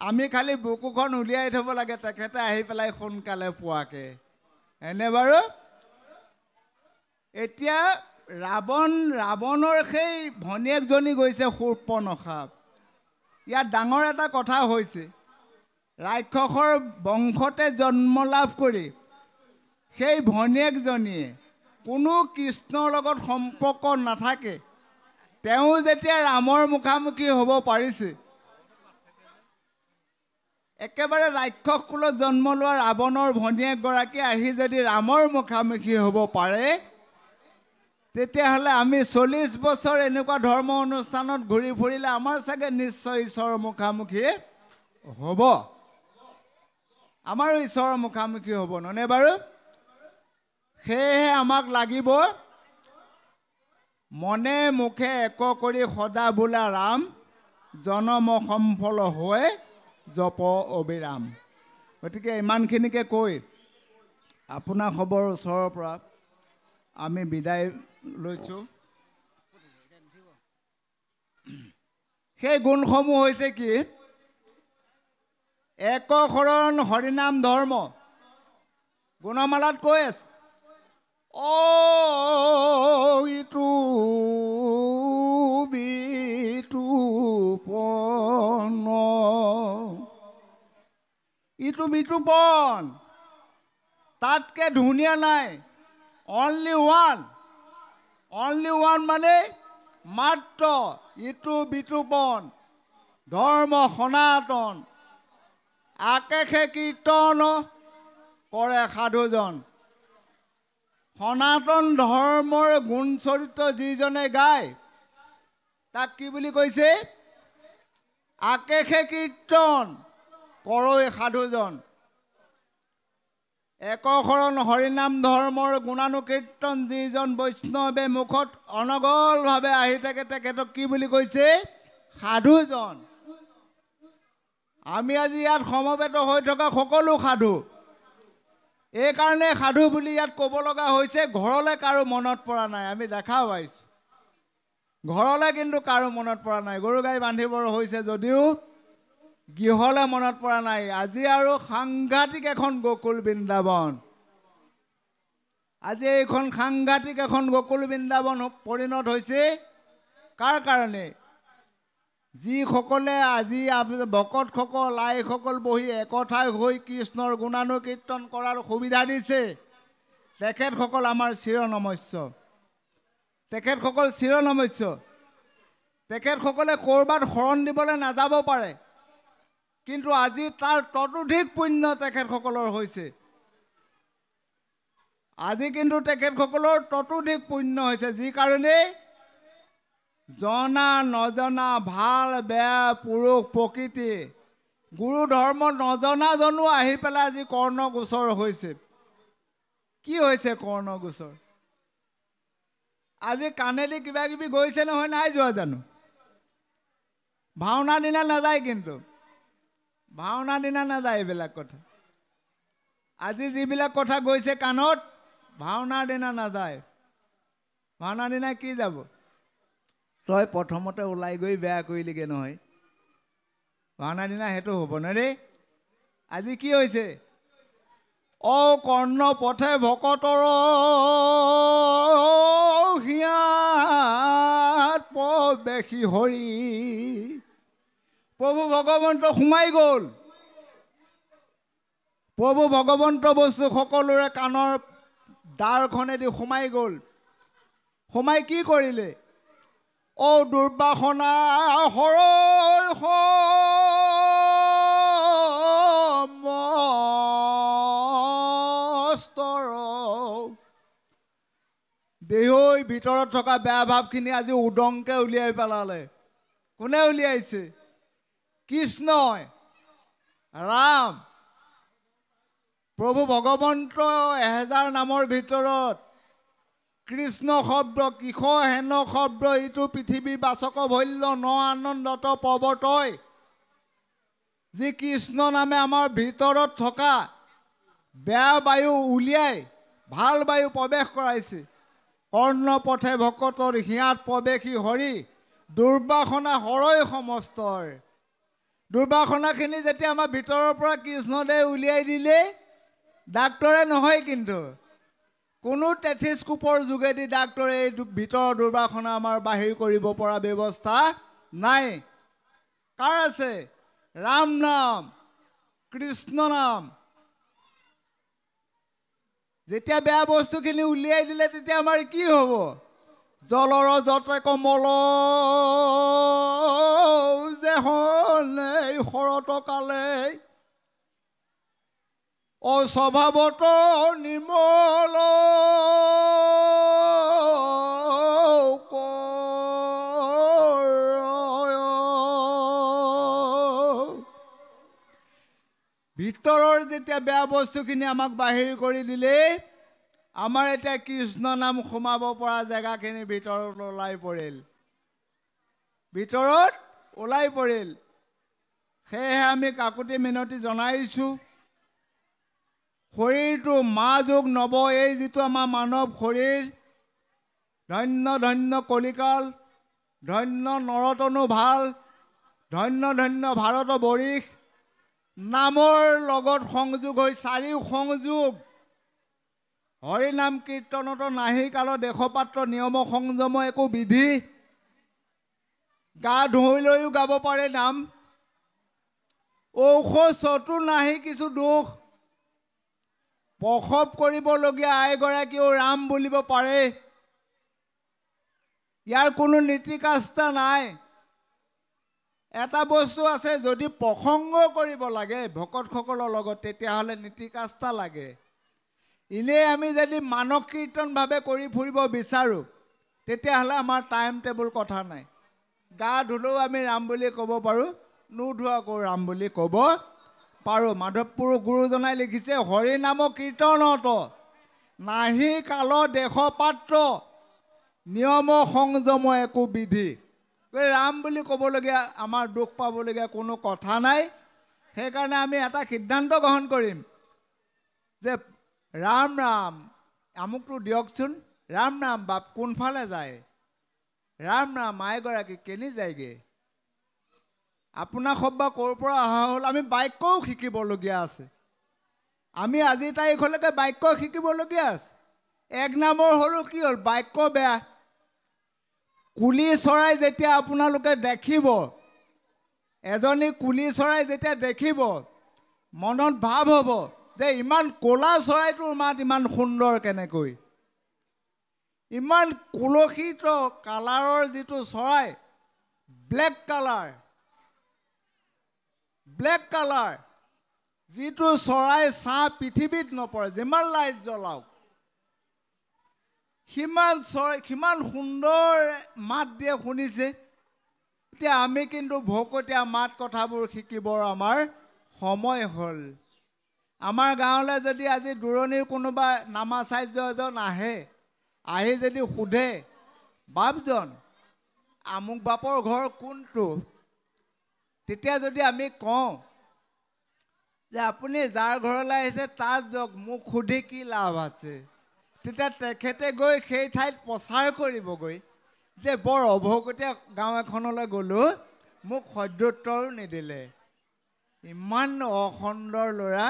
আমি খালি বুকুখন উলিয়াই থ'ব লাগে, তেখেতে আহি পেলাই সোনকালে পোৱাকে। এনে বাৰু এতিয়া ৰাৱণৰ সেই ভনীয়েকজনী গৈছে শূৰ্পণখা। ইয়াত ডাঙৰ এটা কথা হৈছে, ৰাক্ষসৰ বংশতে জন্ম লাভ কৰি সেই ভনীয়েকজনীয়ে কোনো কৃষ্ণৰ লগত সম্পৰ্ক নাথাকে, তেওঁ যেতিয়া ৰামৰ মুখামুখি হ'ব পাৰিছে, একেবাৰে ৰাক্ষস কুলত জন্ম লোৱা ৰাৱণৰ ভনীয়েকগৰাকী আহি যদি ৰামৰ মুখামুখি হ'ব পাৰে, তেতিয়াহ'লে আমি 40 বছৰ এনেকুৱা ধৰ্ম অনুষ্ঠানত ঘূৰি ফুৰিলে আমাৰ চাগে নিশ্চয় ঈশ্বৰৰ মুখামুখি হ'ব, আমাৰো ঈশ্বৰৰ মুখামুখি হ'ব, নহয়নে বাৰু? সেয়েহে আমাক লাগিব মনে মুখে এক কৰি সদা বোলা ৰাম, জনম সম্ফল হৈ জপ অবিৰাম। গতিকে ইমানখিনিকে কৈ আপোনাৰ খবৰ ওচৰৰ পৰা আমি বিদায় লৈছোঁ। সেই গুণসমূহ হৈছে কি? এক শৰণ হৰিনাম ধৰ্ম। গুণমালাত কৈ আছে, ইটো বিতুপন, ইটো বিতুপন, তাতকে ধুনীয়া নাই। অনলি ওৱান মানে মাত্ৰ ইটো বিতুপন, ধৰ্ম সনাতন, আকেশে কীৰ্তন কৰে সাধুজন। সনাতন ধৰ্মৰ গুণ চৰিত্ৰ যিজনে গায়, তাক কি বুলি কৈছে? আকেশে কীৰ্তন কৰৈ সাধুজন। এক শৰণ হৰিনাম ধৰ্মৰ গুণানুকীৰ্তন যিজন বৈষ্ণৱে মুখত অনগলভাৱে আহি থাকে, তেখেতক কি বুলি কৈছে? সাধুজন। আমি আজি ইয়াত সমবেত হৈ থকা সকলো সাধু। এইকাৰণে সাধু বুলি ইয়াত ক'ব লগা হৈছে, ঘৰলৈ কাৰো মনত পৰা নাই। আমি দেখা পাইছোঁ, ঘৰলৈ কিন্তু কাৰো মনত পৰা নাই। গৰু গাই বান্ধিবৰ হৈছে যদিও গৃহলৈ মনত পৰা নাই। আজি আৰু সাংঘাতিক এখন গকুল বৃন্দাবন, আজি এইখন সাংঘাতিক এখন গকুল বৃন্দাবন পৰিণত হৈছে। কাৰ কাৰণে? যিসকলে আজি ভকতসকল আইসকল বহি একঠাই হৈ কৃষ্ণৰ গুণানুকীৰ্তন কৰাৰ সুবিধা দিছে, তেখেতসকল আমাৰ চিৰনমস্য। তেখেতসকল চিৰনমস্য। তেখেতসকলে ক'ৰবাত শৰণ দিবলৈ নাযাব পাৰে, কিন্তু আজি তাৰ ততোধিক পুণ্য তেখেতসকলৰ হৈছে। আজি কিন্তু তেখেতসকলৰ ততোধিক পুণ্য হৈছে, যি কাৰণে জনা নজনা ভাল বেয়া পুৰুষ প্ৰকৃতি গুৰু ধৰ্ম নজনাজনো আহি পেলাই আজি কৰ্ণগোচৰ হৈছে। কি হৈছে কৰ্ণগোচৰ? আজি কাণেদি কিবা কিবি গৈছে নহয়, নাই যোৱা জানো? ভাওনা দিনা নাযায়, কিন্তু ভাওনা দিনা নাযায় এইবিলাক কথা। আজি যিবিলাক কথা গৈছে কাণত, ভাওনাৰ দিনা নাযায়। ভাওনাৰ দিনা কি যাব? তই প্ৰথমতে ওলাই গৈ বেয়া কৰিলিগে নহয়, ভাওনাৰ দিনা সেইটো হ'ব নে দেই? আজি কি হৈছে? কৰ্ণ পথে ভকতৰ হিয়াত প্ৰবেশী হৰি। প্ৰভু ভগৱন্ত সোমাই গ'ল। প্ৰভু ভগৱন্ত বস্তু সকলোৰে কাণৰ দ্বাৰখনেদি সোমাই গ'ল। সোমাই কি কৰিলে? দুৰ্বাসনা হৰৈ সমস্তৰ দেহৰ ভিতৰত থকা বেয়া ভাৱখিনি আজি উদংকে উলিয়াই পেলালে। কোনে উলিয়াইছে? কৃষ্ণই, ৰাম। প্ৰভু ভগৱন্ত 1000 নামৰ ভিতৰত কৃষ্ণ শব্দ, কিশোৰ হেন শব্দ, ইটো পৃথিৱী বাচক ভল্য ন আনন্দত প্ৰৱৰ্তয়। যি কৃষ্ণ নামে আমাৰ ভিতৰত থকা বেয়া বায়ু উলিয়াই ভাল বায়ু প্ৰৱেশ কৰাইছে, কৰ্ণপথে ভকতৰ হিয়াত প্ৰৱেশী হৰি দুৰ্বাসনা হৰৈ সমস্তৰ। দুৰ্বাসনাখিনি যেতিয়া আমাৰ ভিতৰৰ পৰা কৃষ্ণদেৱে উলিয়াই দিলে, ডাক্তৰে নহয় কিন্তু কোনো টেথিস্কোপৰ যোগেদি ডাক্তৰে এই ভিতৰৰ দুৰ্বাসনা আমাৰ বাহিৰ কৰিব পৰা ব্যৱস্থা নাই। কাৰ আছে? ৰাম নাম, কৃষ্ণ নাম। যেতিয়া বেয়া বস্তুখিনি উলিয়াই দিলে তেতিয়া আমাৰ কি হ'ব? জলৰ যতে কমল যে হলে শৰত কালে অস্বভাৱত নিৰ্মল ভিতৰৰ যেতিয়া বেয়া বস্তুখিনি আমাক বাহিৰ কৰি দিলে, আমাৰ এতিয়া কৃষ্ণ নাম সোমাব পৰা জেগাখিনি ভিতৰত ওলাই পৰিল, ভিতৰত ওলাই পৰিল। সেয়েহে আমি কাকুতি মিনতি জনাইছোঁ, শৰীৰটো মা যোগ নৱ, এই যিটো আমাৰ মানৱ শৰীৰ, ধন্য ধন্য কলিকাল, ধন্য নৰতনু ভাল, ধন্য ধন্য ভাৰত বৰিশ। নামৰ লগত সংযোগ হৈ চাৰিও সংযোগ, হৰি নাম কীৰ্তনত নাহি কাল দেশপাত্ৰ নিয়ম সংযম একো বিধি। গা ধুই লৈও গাব পাৰে নাম, ঔষধ চতু নাহি কিছু দুখ। প্ৰসৱ কৰিবলগীয়া আইগৰাকীও ৰাম বুলিব পাৰে, ইয়াৰ কোনো নীতি কাষ্টা নাই। এটা বস্তু আছে, যদি প্ৰসংগ কৰিব লাগে ভকতসকলৰ লগত তেতিয়াহ'লে নীতি কাষ্টা লাগে। এনেই আমি যদি মানস কীৰ্তনভাৱে কৰি ফুৰিব বিচাৰোঁ তেতিয়াহ'লে আমাৰ টাইম টেবুল কথা নাই। গা ধুলেও আমি ৰাম বুলি ক'ব পাৰোঁ, নোধোৱাকৈও ৰাম বুলি ক'ব পাৰোঁ। মাধৱপুৰ গুৰুজনাই লিখিছে, হৰি নাম কীৰ্তনত নাহি কাল দেশ পাত্ৰ নিয়ম সংযম একো বিধি। ৰাম বুলি ক'বলগীয়া আমাৰ দুখ পাবলগীয়া কোনো কথা নাই। সেইকাৰণে আমি এটা সিদ্ধান্ত গ্ৰহণ কৰিম যে ৰাম ৰাম আমুকটো দিয়কচোন, ৰাম ৰাম বাপ কোনফালে যায়, ৰাম ৰাম আইগৰাকী কেনি যায়গৈ, আপোনাৰ সব্বা ক'ৰ পৰা অহা হ'ল। আমি বাক্যও শিকিবলগীয়া আছে, আমি আজিৰ তাৰিখলৈকে বাক্য শিকিবলগীয়া আছে। এক নামৰ হ'লেও কি হ'ল, বাক্য বেয়া। কুলি চৰাই যেতিয়া আপোনালোকে দেখিব, এজনী কুলি চৰাই যেতিয়া দেখিব মনত ভাৱ হ'ব যে ইমান ক'লা চৰাইটোৰ মাত ইমান সুন্দৰ কেনেকৈ, ইমান কুলসিত কালাৰৰ যিটো চৰাই, ব্লেক কালাৰ যিটো চৰাই ছাঁ পৃথিৱীত নপৰে, যিমান লাইট জ্বলাওক সিমান সুন্দৰ মাত দিয়ে শুনিছে। এতিয়া আমি কিন্তু ভকতীয়া মাত কথাবোৰ শিকিবৰ আমাৰ সময় হ'ল। আমাৰ গাঁৱলৈ যদি আজি দূৰণিৰ কোনোবা নামাচাৰ্য এজন আহে, আহি যদি সোধে বাপজন আমুক বাপৰ ঘৰ কোনটো, তেতিয়া যদি আমি কওঁ যে আপুনি যাৰ ঘৰলৈ আহিছে তাত যাওক, মোক সুধি কি লাভ আছে, তেতিয়া তেখেতে গৈ সেই ঠাইত প্ৰচাৰ কৰিবগৈ যে বৰ অভকতীয়া গাঁও এখনলৈ গ'লোঁ, মোক সদ্যোত্তৰো নিদিলে, ইমান অসুন্দৰ ল'ৰা,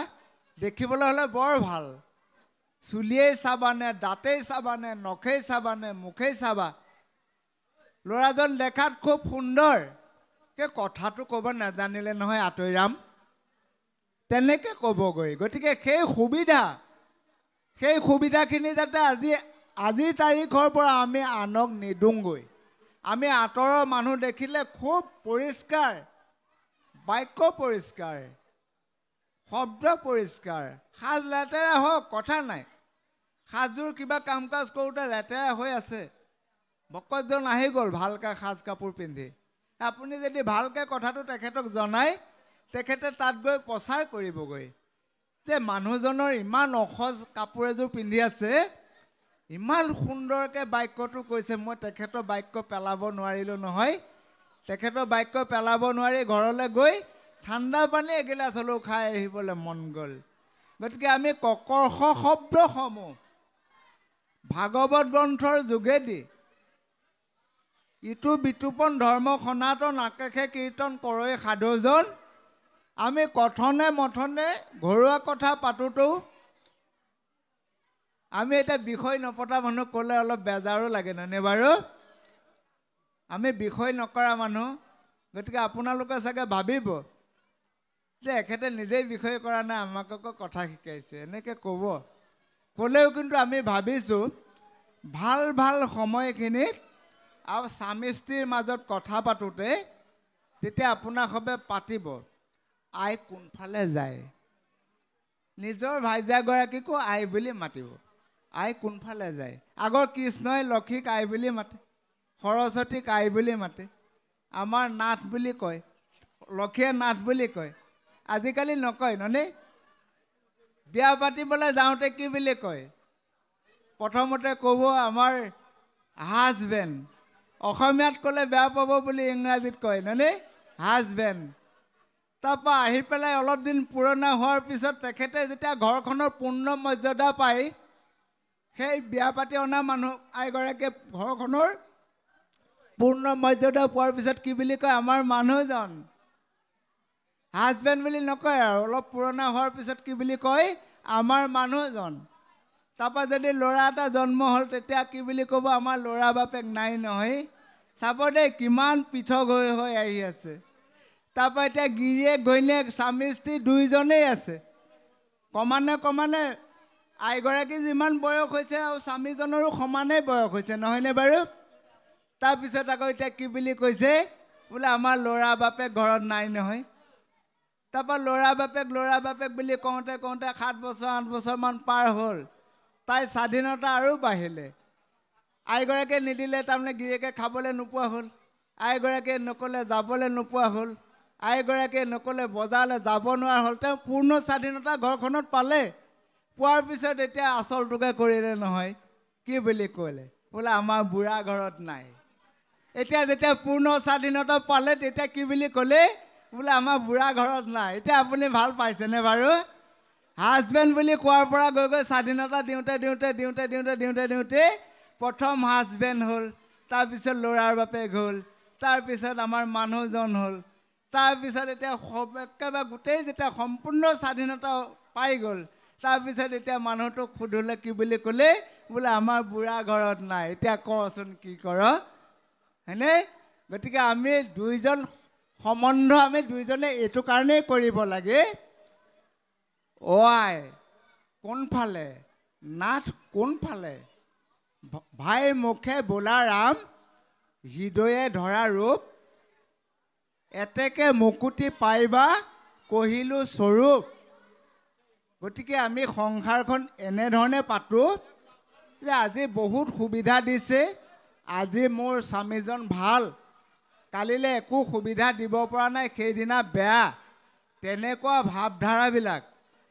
দেখিবলৈ হ'লে বৰ ভাল, চুলিয়েই চাবানে, দাঁতেই চাবানে, নখেই চাবানে, মুখেই চাবা, ল'ৰাজন দেখাত খুব সুন্দৰ, সেই কথাটো ক'ব নাজানিলে নহয় আঁতৰিৰাম, তেনেকৈ ক'বগৈ। গতিকে সেই সুবিধাখিনি যাতে আজিৰ তাৰিখৰ পৰা আমি আনক নিদোঁগৈ। আমি আঁতৰৰ মানুহ দেখিলে খুব পৰিষ্কাৰ, বাক্য পৰিষ্কাৰ, শব্দ পৰিষ্কাৰ, সাজ লেতেৰা হওক কথা নাই, সাজযোৰ কিবা কাম কাজ কৰোঁতে লেতেৰা হৈ আছে, ভকতজন আহি গ'ল ভালকৈ সাজ কাপোৰ পিন্ধি, আপুনি যদি ভালকৈ কথাটো তেখেতক জনায় তেখেতে তাত গৈ প্ৰচাৰ কৰিবগৈ যে মানুহজনৰ ইমান অসজ কাপোৰ এযোৰ পিন্ধি আছে, ইমান সুন্দৰকৈ বাক্যটো কৈছে, মই তেখেতৰ বাক্য পেলাব নোৱাৰিলোঁ নহয়, তেখেতৰ বাক্য পেলাব নোৱাৰি ঘৰলৈ গৈ ঠাণ্ডা পানী এগিলাচ হ'লেও খাই আহিবলৈ মন গ'ল। গতিকে আমি ককৰ্ষ শব্দসমূহ ভাগৱত গ্ৰন্থৰ যোগেদি ইটো বিতুপন ধৰ্ম সনাতন আকাশে কীৰ্তন কৰৈ সাধুজন আমি কথনে মথনে ঘৰুৱা কথা পাতোঁতেও আমি এটা বিষয় নপতা মানুহ ক'লে অলপ বেজাৰো লাগে নহয়নে বাৰু আমি বিষয় নকৰা মানুহ গতিকে আপোনালোকে চাগে ভাবিব যে এখেতে নিজেই বিষয় কৰা নাই আমাক কথা শিকাইছে এনেকৈ ক'লেও কিন্তু আমি ভাবিছোঁ ভাল ভাল সময়খিনিত আৰু স্বামী স্ত্ৰীৰ মাজত কথা পাতোঁতে তেতিয়া আপোনাৰ সবে পাতিব আই কোনফালে যায় নিজৰ ভাইজাগৰাকীকো আই বুলি মাতিব আই কোনফালে যায় আগৰ কৃষ্ণই লক্ষীক আই বুলি মাতে সৰস্বতীক আই বুলি মাতে আমাৰ নাথ বুলি কয় লক্ষীয়ে নাথ বুলি কয় আজিকালি নকয় নহয়নে বিয়া পাতিবলৈ যাওঁতে কি বুলি কয় প্ৰথমতে ক'ব আমাৰ হাজবেণ্ড অসমীয়াত ক'লে বেয়া পাব বুলি ইংৰাজীত কয় নহয়নে হাজবেণ্ড তাৰপৰা আহি পেলাই অলপ দিন পুৰণা হোৱাৰ পিছত তেখেতে যেতিয়া ঘৰখনৰ পূৰ্ণ মৰ্যাদা পায় সেই বিয়া পাতি অনা মানুহ আইগৰাকীয়ে ঘৰখনৰ পূৰ্ণ মৰ্যাদা পোৱাৰ পিছত কি বুলি কয় আমাৰ মানুহজন হাজবেণ্ড বুলি নকয় আৰু অলপ পুৰণা হোৱাৰ পিছত কি বুলি কয় আমাৰ মানুহজন তাৰপৰা যদি ল'ৰা এটা জন্ম হ'ল তেতিয়া কি বুলি ক'ব আমাৰ ল'ৰা বাপেক নাই নহয় চাব দেই কিমান পৃথক হৈ আহি আছে তাৰপৰা এতিয়া গিৰিয়েক ঘৈণীয়েক স্বামী স্ত্ৰী দুইজনেই আছে ক্ৰমান্বয়ে আইগৰাকী যিমান বয়স হৈছে আৰু স্বামীজনৰো সমানেই বয়স হৈছে নহয়নে বাৰু তাৰপিছত আকৌ এতিয়া কি বুলি কৈছে বোলে আমাৰ ল'ৰা বাপেক ঘৰত নাই নহয় তাৰপৰা ল'ৰা বাপেক বুলি কওঁতে 7 বছৰ 8 বছৰমান পাৰ হ'ল তাই স্বাধীনতা আৰু বাঢ়িলে আইগৰাকীয়ে নিদিলে তাৰমানে গিৰিয়েকে খাবলৈ নোপোৱা হ'ল আইগৰাকীয়ে নক'লে যাবলৈ নোপোৱা হ'ল আইগৰাকীয়ে নক'লে বজাৰলৈ যাব নোৱাৰা হ'ল তেওঁ পূৰ্ণ স্বাধীনতা ঘৰখনত পালে পোৱাৰ পিছত এতিয়া আচলটোকে কৰিলে নহয় কি বুলি ক'লে বোলে আমাৰ বুঢ়া ঘৰত নাই এতিয়া যেতিয়া পূৰ্ণ স্বাধীনতা পালে তেতিয়া কি বুলি ক'লে বোলে আমাৰ বুঢ়া ঘৰত নাই এতিয়া আপুনি ভাল পাইছেনে বাৰু হাজবেণ্ড বুলি কোৱাৰ পৰা গৈ স্বাধীনতা দিওঁতে প্ৰথম হাজবেণ্ড হ'ল তাৰপিছত ল'ৰাৰ বাপেক হ'ল তাৰপিছত আমাৰ মানুহজন হ'ল তাৰপিছত এতিয়া একেবাৰে গোটেই যেতিয়া সম্পূৰ্ণ স্বাধীনতা পাই গ'ল তাৰপিছত এতিয়া মানুহটোক সুধিলে কি বুলি ক'লে বোলে আমাৰ বুঢ়া ঘৰত নাই এতিয়া কচোন কি কৰ হয়নে গতিকে আমি দুইজন সম্বন্ধ আমি দুইজনে এইটো কাৰণেই কৰিব লাগে আই কোনফালে নাথ কোনফালে ভাই মুখে বোলা ৰাম হৃদয়ে ধৰা ৰূপ এতেকে মুকুতি পাইবা কহিলোঁ স্বৰূপ গতিকে আমি সংসাৰখন এনেধৰণে পাতোঁ যে আজি বহুত সুবিধা দিছে আজি মোৰ স্বামীজন ভাল কালিলৈ একো সুবিধা দিব পৰা নাই সেইদিনা বেয়া তেনেকুৱা ভাৱধাৰাবিলাক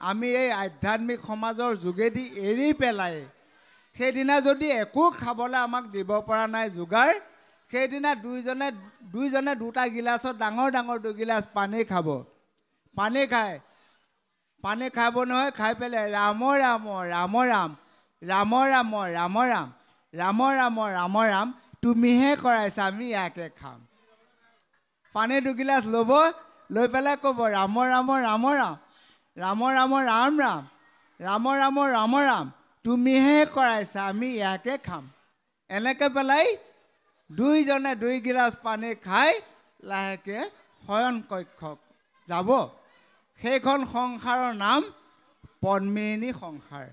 আমি এই আধ্যাত্মিক সমাজৰ যোগেদি এৰি পেলাই সেইদিনা যদি একো খাবলৈ আমাক দিব পৰা নাই যোগাৰ সেইদিনা দুইজনে দুটা গিলাচত ডাঙৰ 2 গিলাচ পানী খাব পানী খাব নহয় খাই পেলাই ৰাম ৰাম ৰাম ৰাম ৰাম ৰাম ৰাম ৰাম ৰাম ৰাম ৰাম ৰাম তুমিহে কৰাইছা আমি ইয়াকে খাম পানী 2 গিলাচ ল'ব লৈ পেলাই ক'ব ৰাম ৰাম ৰাম ৰাম ৰাম ৰাম ৰাম ৰাম ৰাম ৰাম ৰাম ৰাম তুমিহে কৰাইছা আমি ইয়াকে খাম এনেকৈ পেলাই দুইজনে 2 গিলাচ পানী খাই লাহেকৈ শয়ন কক্ষ যাব সেইখন সংসাৰৰ নাম পদ্মিনী সংসাৰ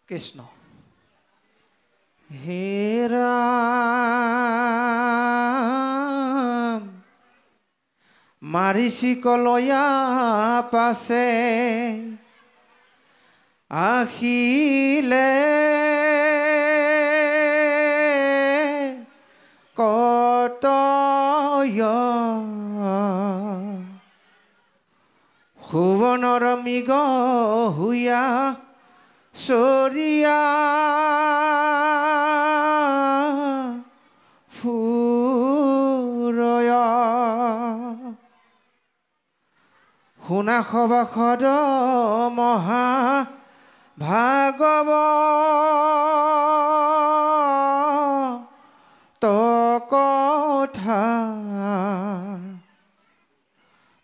কৃষ্ণ হে ৰাম মাৰিছি কলয়া পাছে আহিলে কতয় ভুৱনৰ মৃগ হুয়া চৰিয়া ফুৰয় শুনা সভাসদ মহা ভাগৱ কথা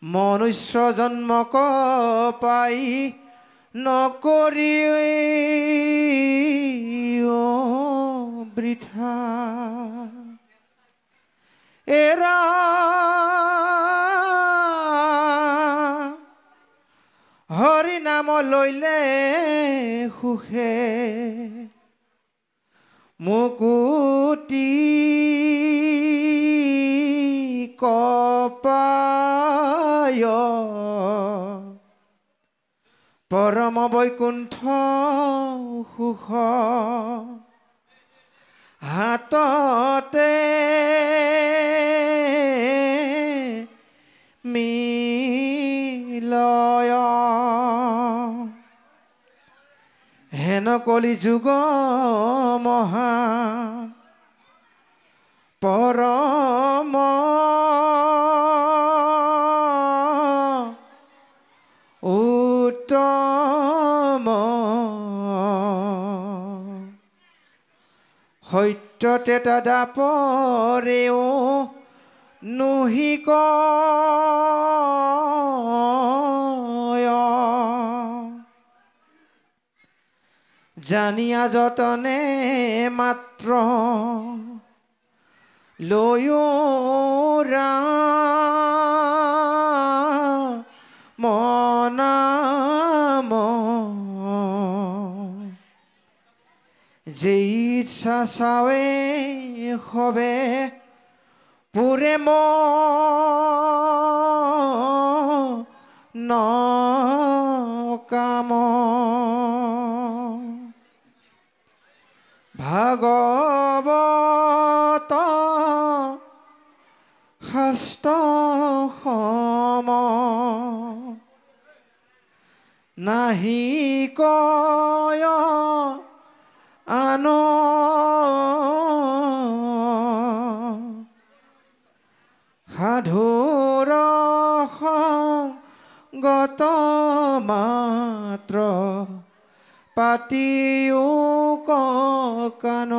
মনুষ্য জন্মক পাই নকৰি বৃথা এৰা হৰি নাম লইলে সুখে মুকুতি কপায় পৰম বৈকুণ্ঠ সুখ হাততে মিলয় হেন কলি যুগ মহা পৰম উত্তম সত্য তেতা দাপৰেও নুহিক জানিয়া যতনে মাত্ৰ লয়ো মনাম যে ইচ্ছা চাৱে হবে পুৰে কাম ভাগৱত শাস্ত্ৰ সম নাহি কয় আন সাধুৰ সংগত মাত্ৰ পাতিও কান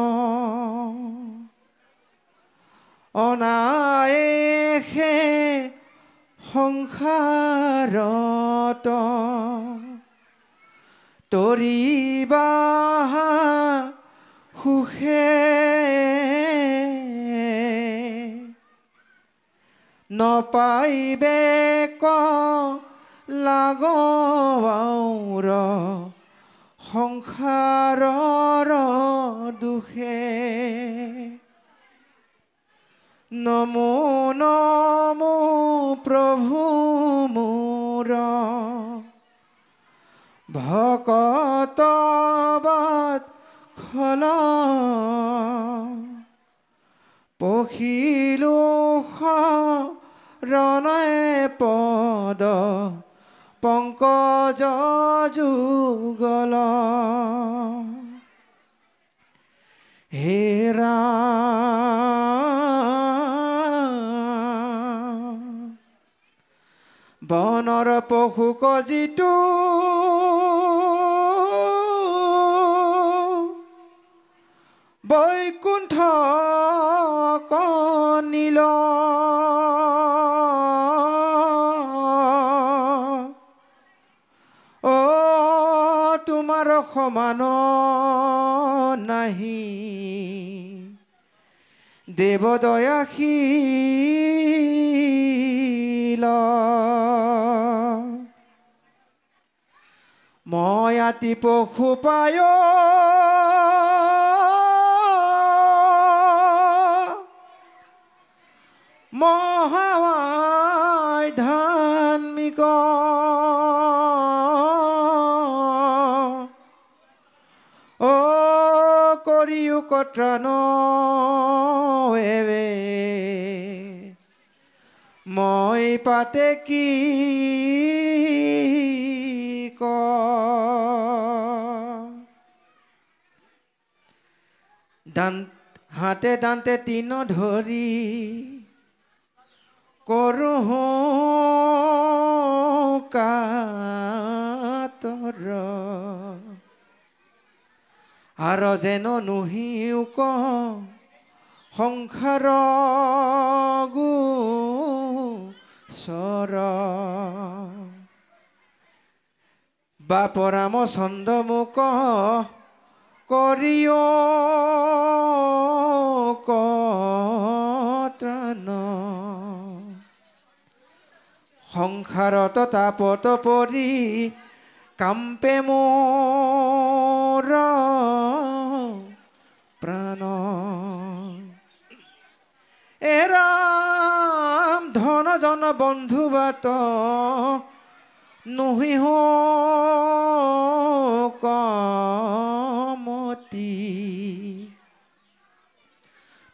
অনায়েষে সংসাৰত তৰিবা সুখে নপাইবে ক লাগৰ সংসাৰৰ দুখে নমো নমো প্ৰভু মোৰ ভকত বৎসল পখিলো শৰণে পদ পংকজ যুগল হে ৰাম বনৰ পশু কজিতো বৈকুণ্ঠ কনিল ও তোমাৰ সমান নাহি দেৱ দয়াশীল মই আতি পশু পায় মহামায় ধাৰ্মিক ও কৰিও কত্ৰান এবে মই পাতে কি ক হাতে দান্তে তিন ধৰি কৰোঁ কাতৰ আৰু যেন নুহিউক সংসাৰ গোচৰ বাপৰাম চন্দ্ৰমুখ কৰিও কত্ৰাণ সংসাৰত তাপত পৰি কাম্পে মোৰ প্ৰাণ এৰাম ধন জন বন্ধু বাত নহিহ কমতি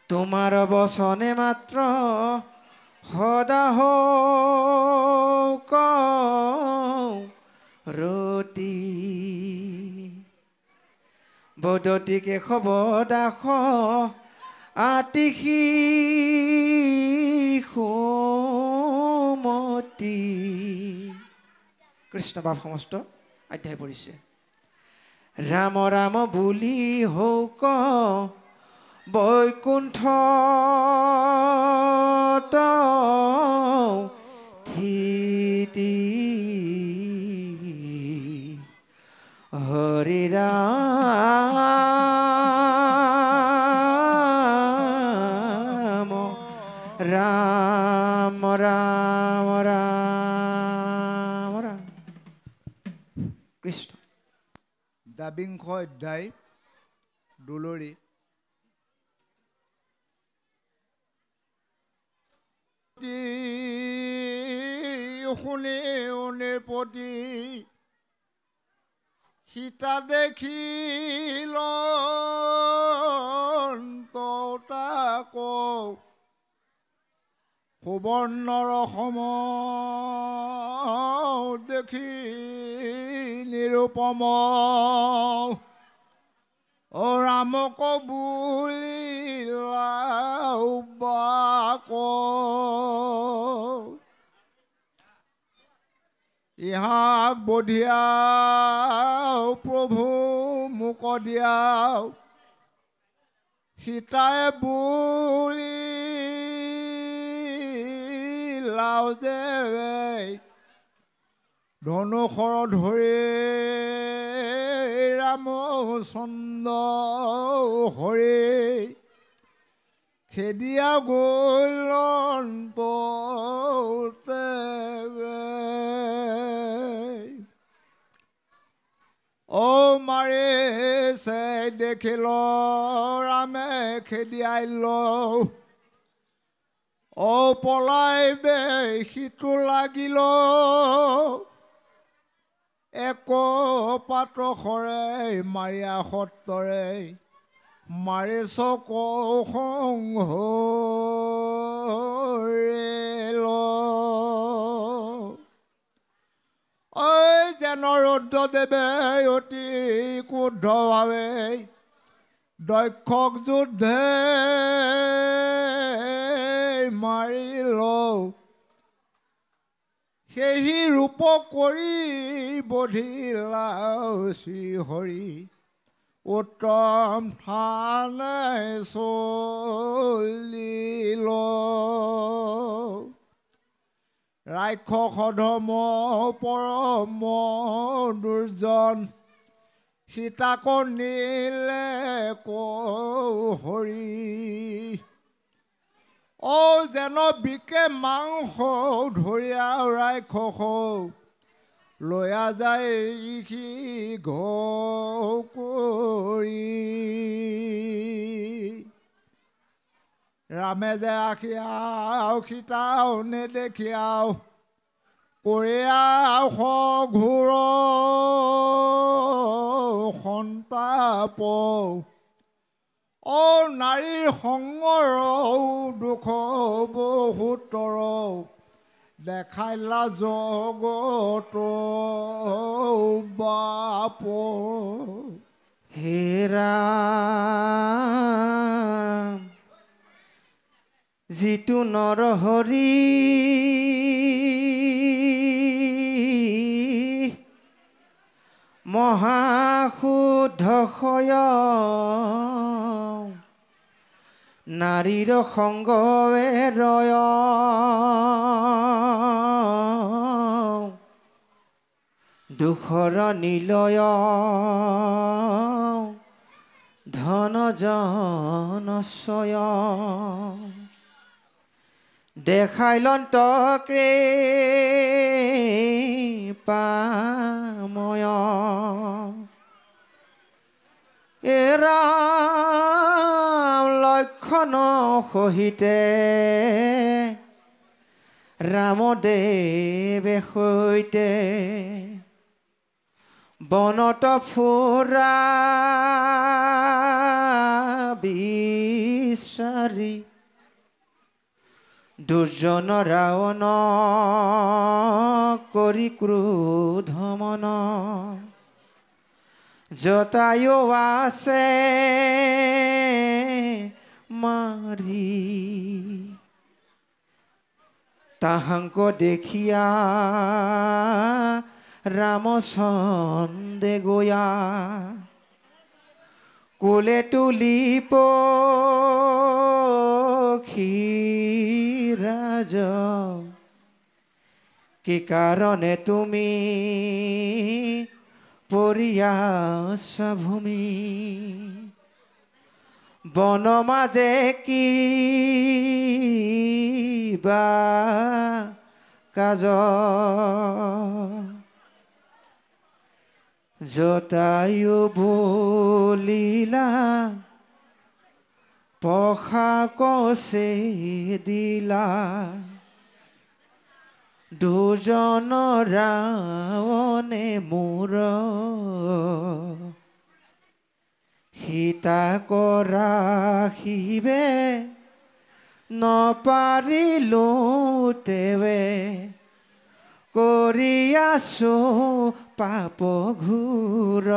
তোমাৰ বচনে মাত্ৰ সদা হওক ৰতি বদতি কেশৱ দাস আতিশী সুমতি কৃষ্ণ বাপ সমস্ত অধ্যায় পৰিছে ৰাম ৰাম বুলি হওক বৈকুণ্ঠ থিতি হৰি ৰাম ৰাম ৰাম ৰাম ৰাম কৃষ্ণ দ্বাবিংশ অধ্যায় দুলৰী শুনি নৃপতি সীতা দেখিল তাক সুবৰ্ণৰ সম দেখি নিৰুপম অ ৰামক বুলিলাক ইহাক বধিয়াও প্ৰভু মোক দিয়াও সীতাই বুলিলাও যে ধনুষৰ ধৰি ৰামচন্দ্ৰ হৰি খেদিয়া গ'ল অ মাৰিছে দেখিল ৰামে খেদিয়াইল অ পলাইবে সিটো লাগিল এক পাতসৰে মাৰিয়া সত্তৰে মাৰিছ কৌশংহৰেল ঐ যেন ৰুদ্ৰদেৱে অতি ক্ৰোধভাৱে দক্ষক যুদ্ধে মাৰিল সেই ৰূপ কৰি বধিলাও শ্ৰীহৰি উত্তম থানে চলিল ৰাক্ষস ধৰ্ম পৰম দুৰ্জন সীতাক নিলে হৰি অ যেন বিকে মাংস ধৰিয়া ৰাক্ষস লয়া যায় সি কৰি ৰামে যে আখিয়াও সীতাও নেদেখিয়াও কৰিয়াও ঘোৰ সন্তাপ অ নাৰীৰ সংগৰ দুখ বহুতৰ দেখাইলা জগত বাপ হে ৰাম যিটো নৰহৰি মহাশুদ্ধশয় নাৰীৰ সংগৱে ৰয় দুখৰ নিলয় ধন জনশয় দেখাইলন্ত কৃপাময় এৰা লক্ষণ সহিতে ৰামদেৱে সৈতে বনত ফুৰা বিচাৰি দুৰ্জন ৰাৱণ কৰি ক্ৰোধ মন জটায়ু আছে মাৰি তাহাংক দেখিয়া ৰামচন্দ্ৰে গয়া কোলে তুলি পক্ষীৰাজ কি কাৰণে তুমি পৰিয়াছা ভূমি বন মাজে কিবা কাজ জটায়ু বলিলা পশাকছে দিলা দুজন ৰাৱণে মোৰ সীতাক ৰাখিবে নপাৰিলো তেৱে কৰি আছো পাপ ঘোৰ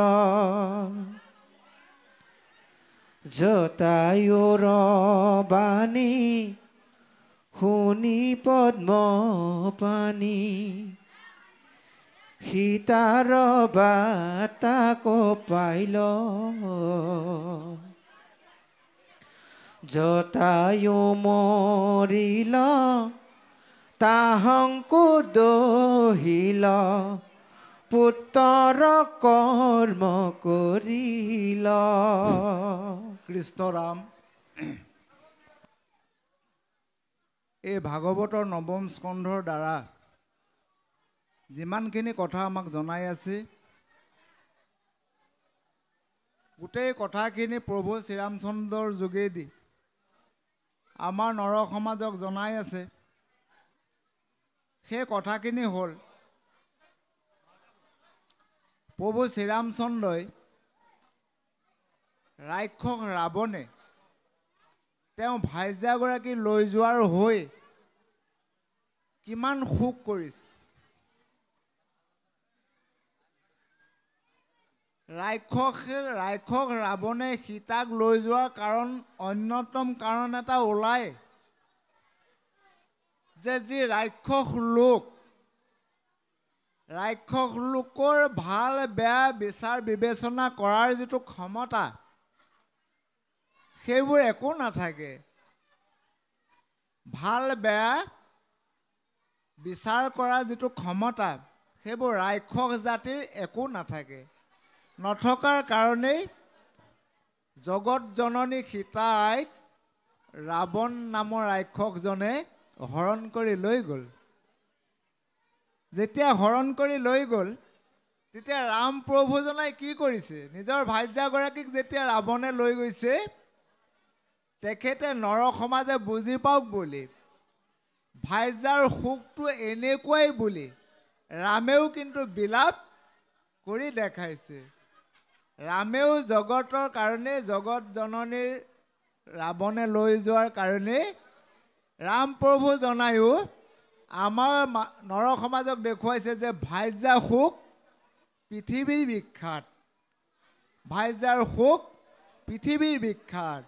জটায়ুৰ বাণী শুনি পদ্ম পানী সীতাৰ বাৰ্তাক পাইল জটায়ু মৰিল তাহংকু দহিল পুত্ৰৰ কৰ্ম কৰিল কৃষ্ণ ৰাম এই ভাগৱতৰ নৱম স্কন্ধৰ দ্বাৰা যিমানখিনি কথা আমাক জনাই আছে গোটেই কথাখিনি প্ৰভু শ্ৰীৰামচন্দ্ৰৰ যোগেদি আমাৰ নৰ সমাজক জনাই আছে সেই কথাখিনি হ'ল প্ৰভু শ্ৰীৰামচন্দ্ৰই ৰাক্ষস ৰাৱণে তেওঁ ভাৰ্যাগৰাকী লৈ যোৱাৰ হৈ কিমান শোক কৰিছে ৰাক্ষস ৰাৱণে সীতাক লৈ যোৱাৰ কাৰণ অন্যতম কাৰণ এটা ওলায় যে যি ৰাক্ষস লোকৰ ভাল বেয়া বিচাৰ বিবেচনা কৰাৰ যিটো ক্ষমতা সেইবোৰ একো নাথাকে ভাল বেয়া বিচাৰ কৰাৰ যিটো ক্ষমতা সেইবোৰ ৰাক্ষস জাতিৰ একো নাথাকে নথকাৰ কাৰণেই জগত জননী সীতাইক ৰাৱণ নামৰ ৰাক্ষসজনে হৰণ কৰি লৈ গ'ল যেতিয়া হৰণ কৰি লৈ গ'ল তেতিয়া ৰাম প্ৰভুজনাই কি কৰিছে নিজৰ ভাৰ্যাগৰাকীক যেতিয়া ৰাৱণে লৈ গৈছে তেখেতে নৰ সমাজে বুজি পাওক বুলি ভাৰ্যাৰ শোকটো এনেকুৱাই বুলি ৰামেও কিন্তু বিলাপ কৰি দেখাইছে ৰামেও জগতৰ কাৰণে জগত জননীৰ ৰাৱণে লৈ যোৱাৰ কাৰণে ৰাম প্ৰভু জনায়ো আমাৰ নৰ সমাজক দেখুৱাইছে যে ভাৰ্যা শোক পৃথিৱীৰ বিখ্যাত ভাৰ্যাৰ শোক পৃথিৱীৰ বিখ্যাত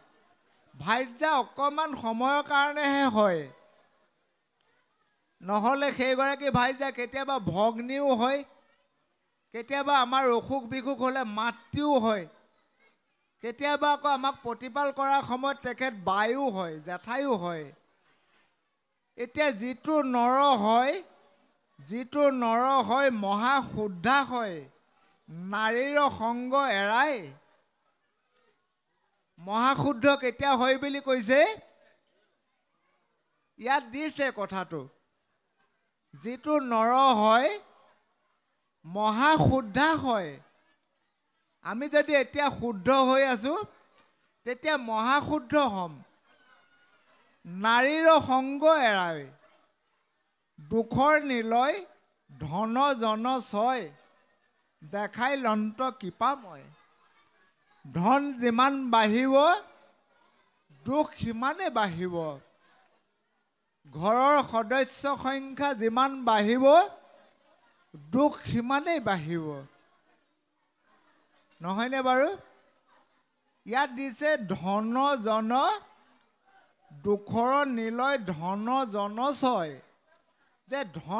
ভাৰ্যা অকণমান সময়ৰ কাৰণেহে হয় নহ'লে সেইগৰাকী ভাৰ্যা কেতিয়াবা ভগ্নীও হয় কেতিয়াবা আমাৰ অসুখ বিসুখ হ'লে মাতৃও হয়, কেতিয়াবা আকৌ আমাক প্ৰতিপাল কৰাৰ সময়ত তেখেত বায়ু হয়, জেঠাইও হয়। এতিয়া যিটো নৰ হয় মহা শুদ্ধা হয়, নাৰীৰ সংগ এৰাই। মহাশুদ্ধ কেতিয়া হয় বুলি কৈছে? ইয়াত দিছে কথাটো। যিটো নৰ হয় মহাশুদ্ধা হয়। আমি যদি এতিয়া শুদ্ধ হৈ আছো তেতিয়া মহাশুদ্ধ হ'ম। নাৰীৰ সংগ এৰাই, দুখৰ নিলয় ধন জন ছয়, দেখাই লন্ত কৃপাময়। ধন যিমান বাঢ়িব দুখ সিমানে বাঢ়িব। ঘৰৰ সদস্য সংখ্যা যিমান বাঢ়িব দুখ সিমানেই বাঢ়িব। নহয়নে বাৰু? ইয়াত দিছে ধন জন, দুখৰ নিলয় ধন জন ছয়, যে ধন